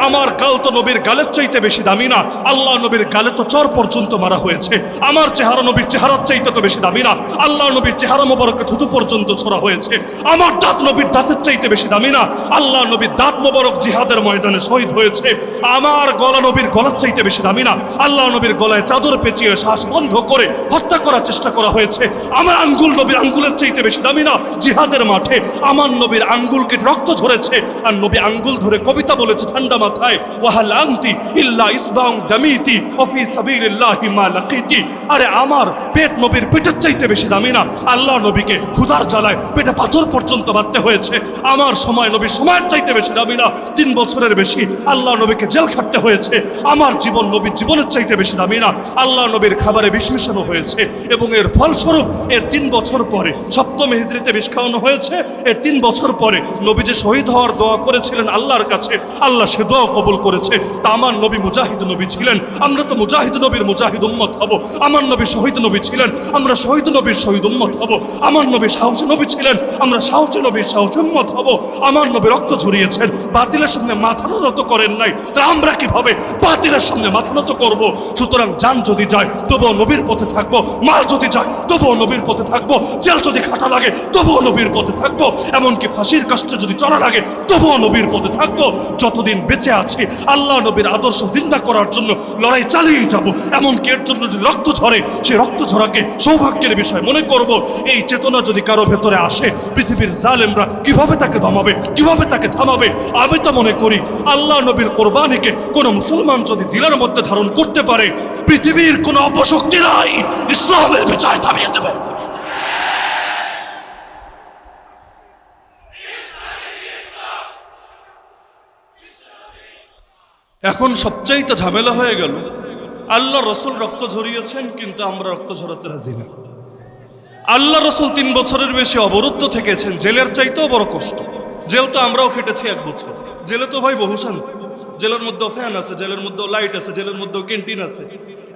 আমার গাল তো নবীর গালের চাইতে বেশি দামি না। আল্লাহ নবীর গালে তো চর পর্যন্ত মারা হয়েছে। আমার চেহারা নবীর চেহারার চাইতে তো বেশি দামি না। আল্লাহ নবীর চেহারা মোবারকে থুতু পর্যন্ত ছোড়া হয়েছে। আমার দাঁত নবীর দাঁতের চাইতে বেশি দামি না। আল্লাহ নবীর দাঁত মোবারক জিহাদের ময়দানে শহীদ হয়েছে। আমার গলা নবীর গলার চাইতে বেশি দামি না। আল্লাহ নবীর গলায় চাদর পেঁচিয়ে শ্বাস বন্ধ করে হত্যা করার চেষ্টা করা হয়েছে। আমার আঙ্গুল নবীর আঙ্গুলের চাইতে বেশি দামি না। জিহাদের মাঠে আমার নবীর আঙ্গুলকে রক্ত ঝরেছে, আর নবী আঙ্গুল ধরে কবিতা বলেছে ঠান্ডা মাথায়, ওয়াহাল আনতি ইল্লা ইসবাং দামিতি ওয়া ফি সাবিলিল্লাহি মা লাকিতি। আরে আমার পেট নবীর পেটের চাইতে বেশি দামি না। আল্লাহ নবীকে ক্ষুধার জ্বালায় পেটে পাথর পর্যন্ত বাঁধতে হয়েছে। আমার সময় নবীর সময়ের চাইতে বেশি দামি না। 3 বছরের বেশি আল্লাহ নবীকে জেল খাটতে হয়েছে। আমার জীবন নবীর জীবনের চাইতে বেশি দামি না। আল্লাহ নবীর খাবারে বিষ মিশানো হয়েছে এবং এর ফলস্বরূপ এর 3 বছর পরে 7ম হিজরিতে বিষ খাওয়ানো হয়েছে। এর 3 বছর পরে নবী যে শহীদ হওয়ার দোয়া করেছিলেন আল্লাহর কাছে, আল্লাহ সে দোয়া কবুল করেছে। তা আমার নবী মুজাহিদ নবী ছিলেন, আমরা তো মুজাহিদ নবীর মুজাহিদ উম্মত হব। আমার নবী শহীদ নবী ছিলেন, আমরা শহীদ নবীর শহীদ উম্মত হব। আমার নবী সাহসী নবী ছিলেন, আমরা সাহসী নবীর সাহসী উম্মত হব। আমার নবী রক্ত ঝরিয়েছেন, বাতিলের সামনে মাথা নত করেন নাই। তা আমরা কিভাবে বাতিলের সামনে মাথা নত করব? সুতরাং জান যদি যায় তবুও নবীর পথে থাকবো, মাল যদি যায় তবুও নবীর পথে থাকবো, জেল যদি খাটা লাগে তবুও নবীর পথে থাকবো, এমনকি ফাঁসির কাষ্টে যদি চড়া লাগে তবুও নবীর পথে থাকবো। যতদিন বেঁচে আছি আল্লাহ নবীর আদর্শ জিন্দা করার জন্য লড়াই চালিয়ে যাব। এমনকি এর জন্য যদি রক্ত ঝরে, সেই রক্ত ঝরাকে সৌভাগ্যের বিষয় মনে করব। এই চেতনা যদি কারো ভেতরে আসে, পৃথিবীর জালেমরা কিভাবে তাকে দমাবে, কিভাবে তাকে থামাবে? আমি তো মনে করি আল্লাহ নবীর কোরবানিকে কোনো মুসলমান যদি দিলের মধ্যে ধারণ করতে পারে, পৃথিবীর কোনো অপশক্তি নাই ইসলামের বিজয় থামিয়ে দেবে। এখন সবচাইতে ঝামেলা হয়ে গেল, আল্লাহ রসুল রক্ত ঝরিয়েছেন কিন্তু আমরা রক্ত ঝরাতে রাজি না। আল্লাহ রসুল 3 বছরের বেশি অবরুদ্ধ থেকেছেন, জেলের চাইতেও বড় কষ্ট। জেল তো আমরাও খেটেছি 1 বছর। জেলে তো ভাই বহু শান্তি, জেলের মধ্যেও ফ্যান আছে, জেলের মধ্যেও লাইট আছে, জেলের মধ্যেও ক্যান্টিন আছে।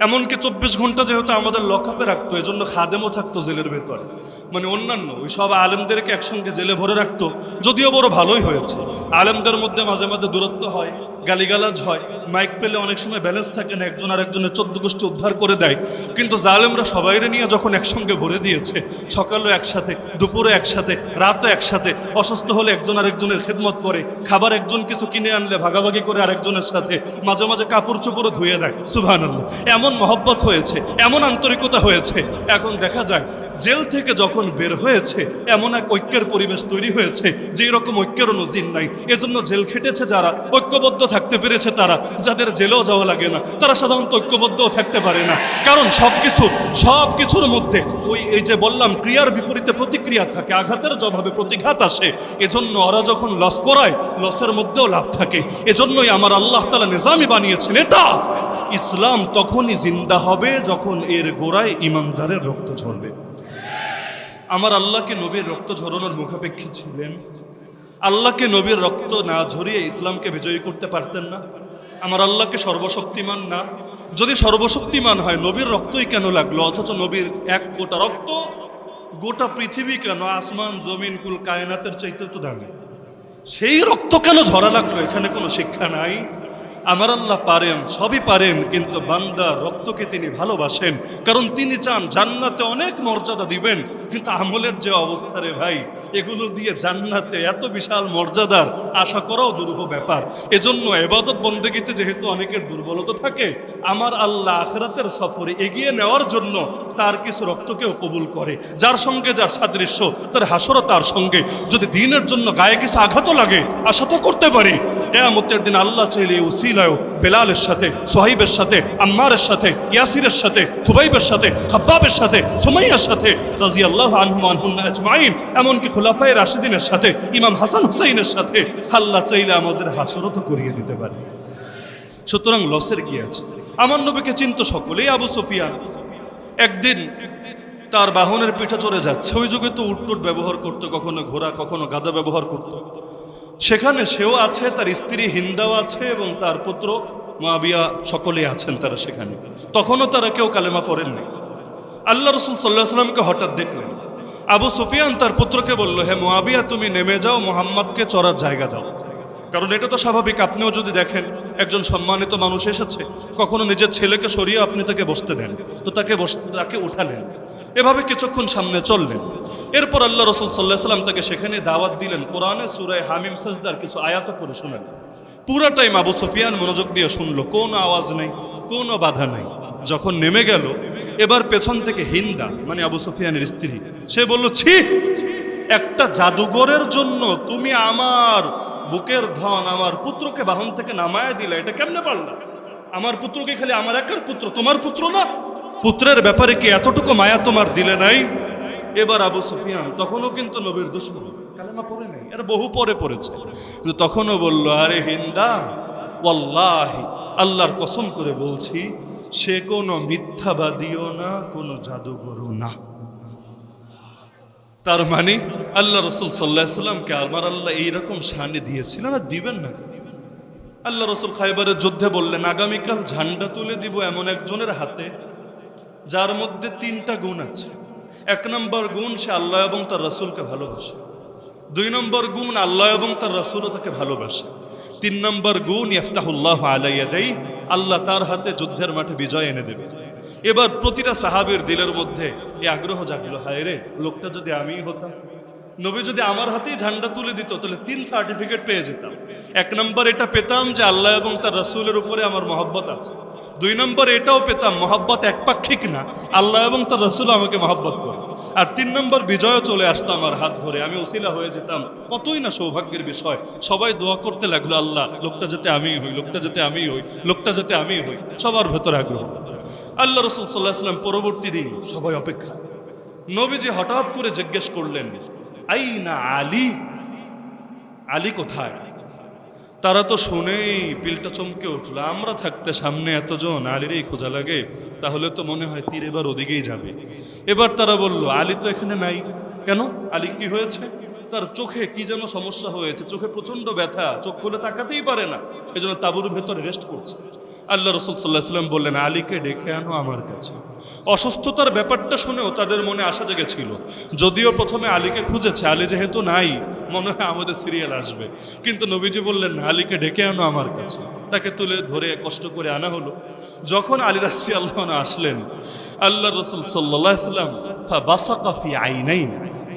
এমনকি 24 ঘন্টা যেহেতু আমাদের লকআপে রাখতো, এজন্য খাদেমও থাকতো জেলের ভেতরে। মানে অন্যান্য ওই সব আলেমদেরকে একসঙ্গে জেলে ভরে রাখতো, যদিও বড় ভালোই হয়েছে। আলেমদের মধ্যে মাঝে মাঝে দূরত্ব হয়, গালিগালাজ হয়, মাইক পেলে অনেক সময় ব্যালেন্স থাকে না, একজন আর একজনের 14 গোষ্ঠী উদ্ধার করে দেয়। কিন্তু জালেমরা সবাইরে নিয়ে যখন একসঙ্গে ভরে দিয়েছে, সকালেও একসাথে, দুপুরে একসাথে, রাতও একসাথে, অসুস্থ হলে একজন আরেকজনের খেদমত করে, খাবার একজন কিছু কিনে আনলে ভাগাভাগি করে আরেকজনের সাথে, মাঝে মাঝে কাপড় চোপড়ও ধুয়ে দেয়। সুবহানাল্লাহ, এমন মহব্বত হয়েছে, এমন আন্তরিকতা হয়েছে। এখন দেখা যায় জেল থেকে যখন বের হয়েছে এমন এক ঐক্যের পরিবেশ তৈরি হয়েছে যে এরকম ঐক্যের নজির নাই। এজন্য জেল খেটেছে যারা, ঐক্যবদ্ধ থাকতে পেরেছে তারা, যাদের জেলেও যাওয়া লাগে না তারা সাধারণত ঐক্যবদ্ধও থাকতে পারে না। কারণ সব কিছুর মধ্যে ওই এই যে বললাম ক্রিয়ার বিপরীতে প্রতিক্রিয়া থাকে, আঘাতের জবাবে প্রতিঘাত আসে। এজন্য ওরা যখন লস করায় লসের মধ্যেও লাভ থাকে। এজন্যই আমার আল্লাহ তাআলা নিজামই বানিয়েছেন এটা। ইসলাম তখনই জিন্দা হবে যখন এর গোড়ায় ইমানদারের রক্ত ঝরবে। আমার আল্লাহকে নবীর রক্ত ঝরানোর মুখাপেক্ষী ছিলেন। আল্লাহকে নবীর রক্ত না ঝরিয়ে ইসলামকে বিজয়ী করতে পারতেন না। আমার আল্লাহকে সর্বশক্তিমান না? যদি সর্বশক্তিমান হয় নবীর রক্তই কেন লাগলো? অথচ নবীর 1 ফোঁটা রক্ত গোটা পৃথিবী কেন, আসমান জমিন কুল কায়নাতের চাইতে তো দামি। সেই রক্ত কেন ঝরা লাগলো? এখানে কোনো শিক্ষা নাই। আমার আল্লাহ পারেন, সবই পারেন, কিন্তু বান্দার রক্তকে তিনি ভালোবাসেন। কারণ তিনি চান জান্নাতে অনেক মর্যাদা দিবেন। কিন্তু আমলের যে অবস্থা রে ভাই, এগুলো দিয়ে জান্নাতে এত বিশাল মর্যাদার আশা করাও দুরূহ ব্যাপার। এজন্য ইবাদত বন্দেগীতে যেহেতু অনেকের দুর্বলতা থাকে, আমার আল্লাহ আখিরাতের সফরে এগিয়ে নেওয়ার জন্য তার কিছু রক্তকেও কবুল করে। যার সঙ্গে যার সাদৃশ্য, তার হাসরও তার সঙ্গে। যদি দিনের জন্য গায়ে কিছু আঘাতও লাগে, আশা তো করতে পারি কিয়ামতের দিন আল্লাহ চাইলে ওসিলায়ও বেলালের সাথে, সোহাইবের সাথে, আম্মারের সাথে, ইয়াসিরের সাথে, খুবাইবের সাথে, খাব্বাবের সাথে, সুমাইয়ার সাথে রাদিয়াল্লাহু আনহুম আনহুন্না আজমাইন, এমনকি খুলাফায়ে রাশিদিনের সাথে, ইমাম হাসান হুসাইনের সাথে আল্লাহ চাইলে আমাদের হাসরত করিয়ে দিতে পারে। সুতরাং লসের কি আছে? আমার নবীকে চিনত সকলেই। আবু সুফিয়ান একদিন তার বাহনের পিঠে চড়ে যাচ্ছে। ওই যুগে তো উটটুট ব্যবহার করতো, কখনো ঘোড়া কখনো গাধা ব্যবহার করতো। সেখানে সেও আছে, তার স্ত্রী হিন্দাও আছে এবং তার পুত্র মুআবিয়া, সকলেই আছেন তারা সেখানে। তখনও তারা কেউ কালেমা পড়েননি। আল্লাহ রাসূল সাল্লাল্লাহু আলাইহি ওয়াসাল্লামকে হঠাৎ দেখলেন। আবু সুফিয়ান তার পুত্রকে বলল, হে মুআবিয়া, তুমি নেমে যাও, মুহাম্মদকে চড়ার জায়গা দাও। কারণ এটা তো স্বাভাবিক, আপনিও যদি দেখেন একজন সম্মানিত মানুষ এসেছে, কখনো নিজের ছেলেকে সরিয়ে আপনি তাকে বসতে দেন, তো তাকে উঠালেন। এভাবে কিছুক্ষণ সামনে চললেন। এরপর আল্লাহ রাসূল সাল্লাল্লাহু আলাইহি ওয়াসাল্লাম তাকে সেখানে দাওয়াত দিলেন। কোরআনে সূরা হামিম সাজদার কিছু আয়াত পড়ে শোনালেন। পুরা টাইম আবু সুফিয়ান মনোযোগ দিয়ে শুনলো, কোনো আওয়াজ নেই, কোনো বাধা নাই। যখন নেমে গেল, এবার পেছন থেকে হিন্দা, মানে আবু সুফিয়ানের স্ত্রী, সে বলল, ছি, একটা জাদুঘরের জন্য তুমি আমার বুকের ধন, আমার পুত্রকে বাহন থেকে নামায় দিলে, এটা কেমনে পারলা? আমার পুত্রকে খালি আমার একার পুত্র, তোমার পুত্র না? পুত্রের ব্যাপারে কি এতটুকু মায়া তোমার দিলে নাই? এবার আবু সুফিয়ান তখনও কিন্তু নবীর দুশমন, কালেমা পড়ে নাই, এর বহু পরে পড়েছে, কিন্তু তখনও বলল, আরে হিন্দা, ওয়াল্লাহি, আল্লাহর কসম করে বলছি, সে কোনো মিথ্যাবাদীও না, কোনো জাদুঘরও না। তার মানে আল্লাহ রাসূল সাল্লাল্লাহু আলাইহি ওয়াসাল্লামকে আমার আল্লাহ এইরকম শানে দিয়েছিলেন, না দিবেন না? আল্লাহ রাসূল খায়বারের যুদ্ধে বললেন, আগামীকাল ঝান্ডা তুলে দিব এমন একজনের হাতে যার মধ্যে 3টা গুণ আছে। 1 নম্বর গুণ, সে আল্লাহ এবং তার রাসূলকে ভালোবাসে। 2 নম্বর গুণ, আল্লাহ এবং তার রাসূলও তাকে ভালোবাসে। 3 নম্বর গুণ, ইফতাহুল্লাহু আলা ইয়াদাইহি, আল্লাহ তার হাতে যুদ্ধের মাঠে বিজয় এনে দেবে। এবার প্রতিটা সাহাবীর দিলের মধ্যে এই আগ্রহ জাগলো, হায় রে, লোকটা যদি আমিই হতাম, নবী যদি আমার হাতেই ঝান্ডা তুলে দিত, তাহলে 3 সার্টিফিকেট পেয়ে যেতাম। 1 নম্বর এটা পেতাম যে আল্লাহ এবং তার রাসূলের উপরে আমার মহব্বত আছে। 2 নম্বর এটাও পেতাম, মহব্বত একপাক্ষিক না, আল্লাহ এবং তার রাসূল আমাকে মহব্বত করে। আর 3 নম্বর বিজয়ও চলে আসতো আমার হাত ধরে, আমি ওসিলা হয়ে যেতাম। কতই না সৌভাগ্যের বিষয়। সবাই দোয়া করতে লাগলো, আল্লাহ, লোকটা যাতে আমিই হই, লোকটা যাতে আমিই হই, লোকটা যাতে আমিই হই। সবার ভেতরে আগ্রহ। আল্লাহ রাসূল সাল্লাল্লাহু আলাইহি ওয়াসাল্লাম পরবর্তী দিন সবাই অপেক্ষা। নবীজি হঠাৎ করে জিজ্ঞেস করলেন, আইনা আলী, আলী কোথায়? তারা তো শুনেই পিলটা চমকে উঠল। আমরা থাকতে সামনে এতজন, আলীরই খোঁজা লাগে, তাহলে তো মনে হয় তীর এবার ওদিকেই যাবে। এবার তারা বলল, আলী তো এখানে নাই। কেন? আলী কি হয়েছে? তার চোখে কি যেন সমস্যা হয়েছে, চোখে প্রচন্ড ব্যথা, চোখ খুলে তাকাতেই পারে না, এজন্য তাঁবুর ভেতরে রেস্ট করছে। আল্লাহ রাসূল সাল্লাল্লাহু আলাইহি ওয়াসাল্লাম বললেন, আলীকে ডেকে আনো আমার কাছে। অসুস্থতার ব্যাপারটা শুনেও তাদের মনে আশা জেগেছিল। যদিও প্রথমে আলীকে খুঁজেছে, আলী যেহেতু নাই, মনে হয় আমাদের সিরিয়াল আসবে, কিন্তু নবীজি বললেন, আলীকে ডেকে আনো আমার কাছে। তাকে তুলে ধরে কষ্ট করে আনা হলো। যখন আলী রাদিয়াল্লাহু আনহু আসলেন, আল্লাহ রাসূল সাল্লাল্লাহু আলাইহি ওয়াসাল্লাম ফাবাসাকা ফি আইনাইহি,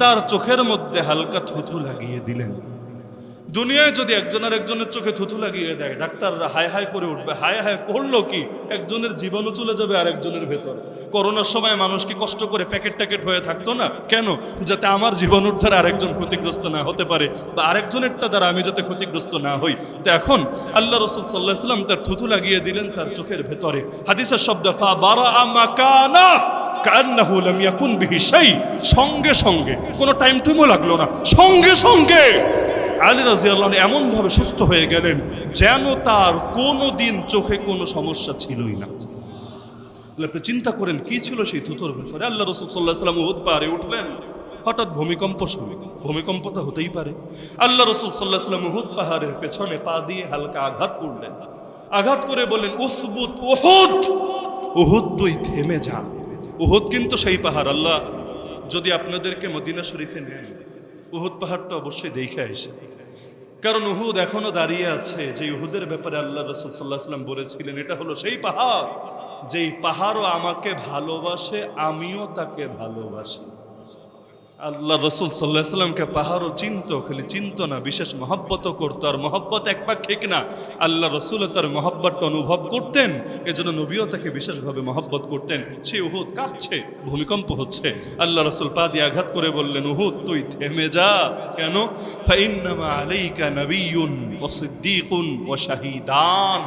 তার চোখের মধ্যে হালকা থুথু লাগিয়ে দিলেন। দুনিয়ায় যদি একজন আর একজনের চোখে থুথু লাগিয়ে দেয়, ডাক্তাররা হায় হায় করে উঠবে, হায় হায় করলো কি, একজনের জীবাণু চলে যাবে আরেকজনের ভেতর। করোনার সময় মানুষ কি কষ্ট করে প্যাকেট হয়ে থাকতো না? কেন? যাতে আমার জীবাণুর দ্বারা আরেকজন ক্ষতিগ্রস্ত না হতে পারে, বা আরেকজনেরটা দ্বারা আমি যাতে ক্ষতিগ্রস্ত না হই। তো এখন আল্লাহ রাসূল সাল্লাল্লাহু আলাইহি ওয়াসাল্লাম তার থুথু লাগিয়ে দিলেন তার চোখের ভেতরে। হাদিসের শব্দ ফা বারাআ মাকানা কান্নাহু লাম ইয়াকুন বিহি শাই, সঙ্গে সঙ্গে, কোনো টাইম টুইমও লাগলো না, সঙ্গে সঙ্গে আলী রাদিয়াল্লাহু আনহু এমনভাবে সুস্থ হয়ে গেলেন যেন তার কোনো দিন চোখে কোনো সমস্যা ছিলই না। আপনি চিন্তা করেন কি ছিল সেই থুতুর ভেতরে। আল্লাহ রাসূল সাল্লাল্লাহু আলাইহি ওয়াসাল্লাম উহুদ পাহাড়ে উঠলেন, হঠাৎ ভূমিকম্প শুরু। ভূমিকম্পটা হতেই পারে। আল্লাহ রাসূল সাল্লাল্লাহু আলাইহি ওয়াসাল্লাম উহুদ পাহাড়ের পেছনে পা দিয়ে হালকা আঘাত করলেন। আঘাত করে বললেন, উসবুত উহুদ, উহুদ তুই থেমে যা। উহুদ কিন্তু সেই পাহাড়, আল্লাহ যদি আপনাদেরকে মদিনা শরীফে নেন, উহুদ পাহাড়টা অবশ্যই দেখে আসে, কারণ উহুদ এখনো দাঁড়িয়ে আছে। যে উহুদের ব্যাপারে আল্লাহ রাসূল সাল্লাল্লাহু আলাইহি ওয়াসাল্লাম বলেছিলেন, এটা হলো সেই পাহাড় যেই পাহাড়ও আমাকে ভালোবাসে, আমিও তাকে ভালোবাসি। আল্লাহ রসুল সাল্লাহ সাল্লামকে পাহাড়ও চিনত, খালি চিনত না, বিশেষ মহব্বতও করতো। আর মহব্বত এক পাক্ষিক না, আল্লাহ রসুলও তার মহব্বতটা অনুভব করতেন, এজন্য নবীও তাকে বিশেষভাবে মহব্বত করতেন। সে উহুদ কাঁপছে, ভূমিকম্প হচ্ছে, আল্লাহ রসুল পা দিয়ে আঘাত করে বললেন, উহুদ তুই থেমে যা। কেন? ফাইন্নামা আলাইকা নাবিয়্যুন ওয়া সিদ্দীকুন ওয়া শাহীদান।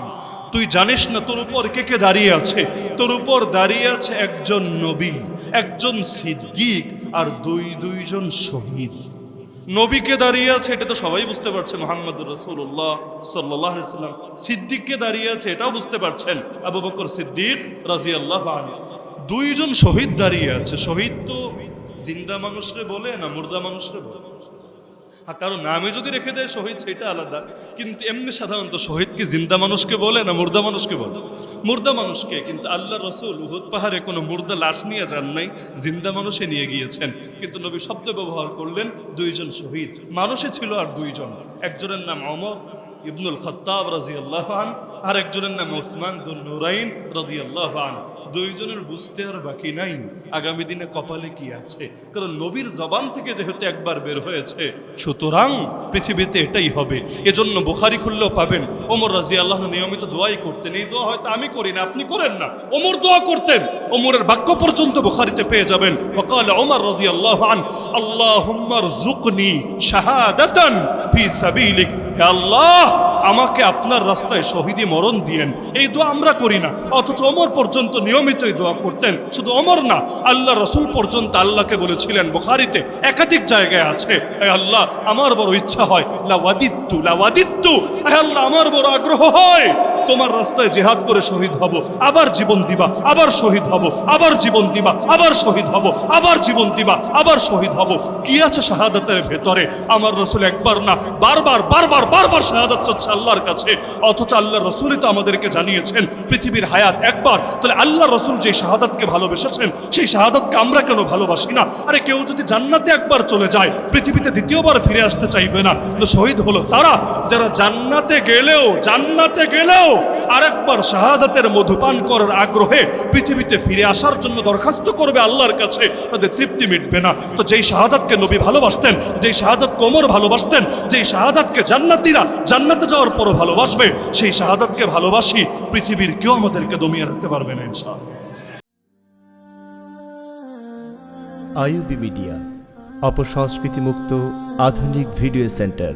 তুই জানিস না তোর উপর কে কে দাঁড়িয়ে আছে? তোর উপর দাঁড়িয়ে আছে একজন নবী, একজন সিদ্দিক, আর দুইজন শহীদ। নবীকে দাঁড়িয়ে আছে এটা তো সবাই বুঝতে পারছে, মুহাম্মদুর রাসূলুল্লাহ সাল্লাল্লাহু আলাইহি ওয়াসাল্লাম। সিদ্দিককে দাঁড়িয়ে আছে এটাও বুঝতে পারছেন, আবু বকর সিদ্দিক রাদিয়াল্লাহু আনহু। দুইজন শহীদ দাঁড়িয়ে আছে। শহীদ তো জিন্দা মানুষরে বলে না মুর্দা মানুষরে বলে। কারণ নামে যদি রেখে দেয় শহীদ সেটা আলাদা, কিন্তু এমনি সাধারণত শহীদকে জিন্দা মানুষকে বলে না মুর্দা মানুষকে বলে? মুর্দা মানুষকে। কিন্তু আল্লাহ রসুল উহুদ পাহাড়ে কোনো মুর্দা লাশ নিয়ে যান নাই, জিন্দা মানুষে নিয়ে গিয়েছেন। কিন্তু নবী শব্দ ব্যবহার করলেন দুইজন শহীদ। মানুষে ছিল আর দুইজন, একজনের নাম ওমর ইবনুল খাত্তাব রাদিয়াল্লাহু আনহু, আর একজনের নাম উসমান দুন নুরাইন রাদিয়াল্লাহু আনহু। দুইজনের বুঝতে আর বাকি নাই আগামী দিনে কপালে কি আছে, কারণ নবীর জবান থেকে যেহেতু একবার বের হয়েছে, সুতরাং পৃথিবীতে এটাই হবে। এজন্য বুখারী খুললেও পাবেন ওমর রাদিয়াল্লাহু আনহু নিয়মিত দোয়াই করতেন। এই দোয়া হয়তো আমি করি না, আপনি করেন না, ওমর দোয়া করতেন। ওমরের বাক্য পর্যন্ত বুখারীতে পেয়ে যাবেন। ওয়াকাল ওমর রাদিয়াল্লাহু আনহু আল্লাহুম্মা রযুকনি শাহাদাতান ফি সাবিলিক। হে আল্লাহ, আমাকে আপনার রাস্তায় শহীদি মরণ দিয়েন। এই দোয়া আমরা করি না, অথচ ওমর পর্যন্ত নিয়মিত এই দোয়া করতেন। শুধু ওমর না, আল্লাহ রসুল পর্যন্ত আল্লাহকে বলেছিলেন, বুখারীতে একাধিক জায়গায় আছে, হে আল্লাহ আমার বড় ইচ্ছা হয়, লাওয়াদিত্তু, হে আল্লাহ আমার বড় আগ্রহ হয় তোমার রাস্তায় জিহাদ করে শহীদ হব, আবার জীবন দিবা, আবার শহীদ হব, আবার জীবন দিবা, আবার শহীদ হব, আবার জীবন দিবা, আবার শহীদ হব। কি আছে শাহাদাতের ভেতরে? আমার রসুল একবার না বারবার বারবার বারবার শাহাদাত চাচ্ছে আল্লাহর কাছে, অথচ আল্লাহ রসুলই তো আমাদেরকে জানিয়েছেন পৃথিবীর হায়াত একবার। তাহলে আল্লাহ রসুল যে শাহাদাতকে ভালোবেসেছেন, সেই শাহাদাতকে আমরা কেন ভালোবাসি না? আরে কেউ যদি জান্নাতে একবার চলে যায়, পৃথিবীতে দ্বিতীয়বার ফিরে আসতে চাইবে না। তো শহীদ হলো তারা যারা জান্নাতে গেলেও আরেকবার শাহাদাতের মধুপান করার আগ্রহে পৃথিবীতে ফিরে আসার জন্য দরখাস্ত করবে আল্লাহর কাছে, তাদের তৃপ্তি মিটবে না। তো যেই শাহাদাতকে নবী ভালোবাসতেন, যেই শাহাদাতকে ওমর ভালোবাসতেন, যেই শাহাদাতকে জান্নাতীরা জান্নাতে যাওয়ার পরও ভালোবাসবে, সেই শাহাদাতকে ভালোবাসি, পৃথিবীর কেউ আমাদেরকে দমিয়ে রাখতে পারবে না ইনশাআল্লাহ। আইইউবি মিডিয়া, অপসংস্কৃতি মুক্ত আধুনিক ভিডিও সেন্টার।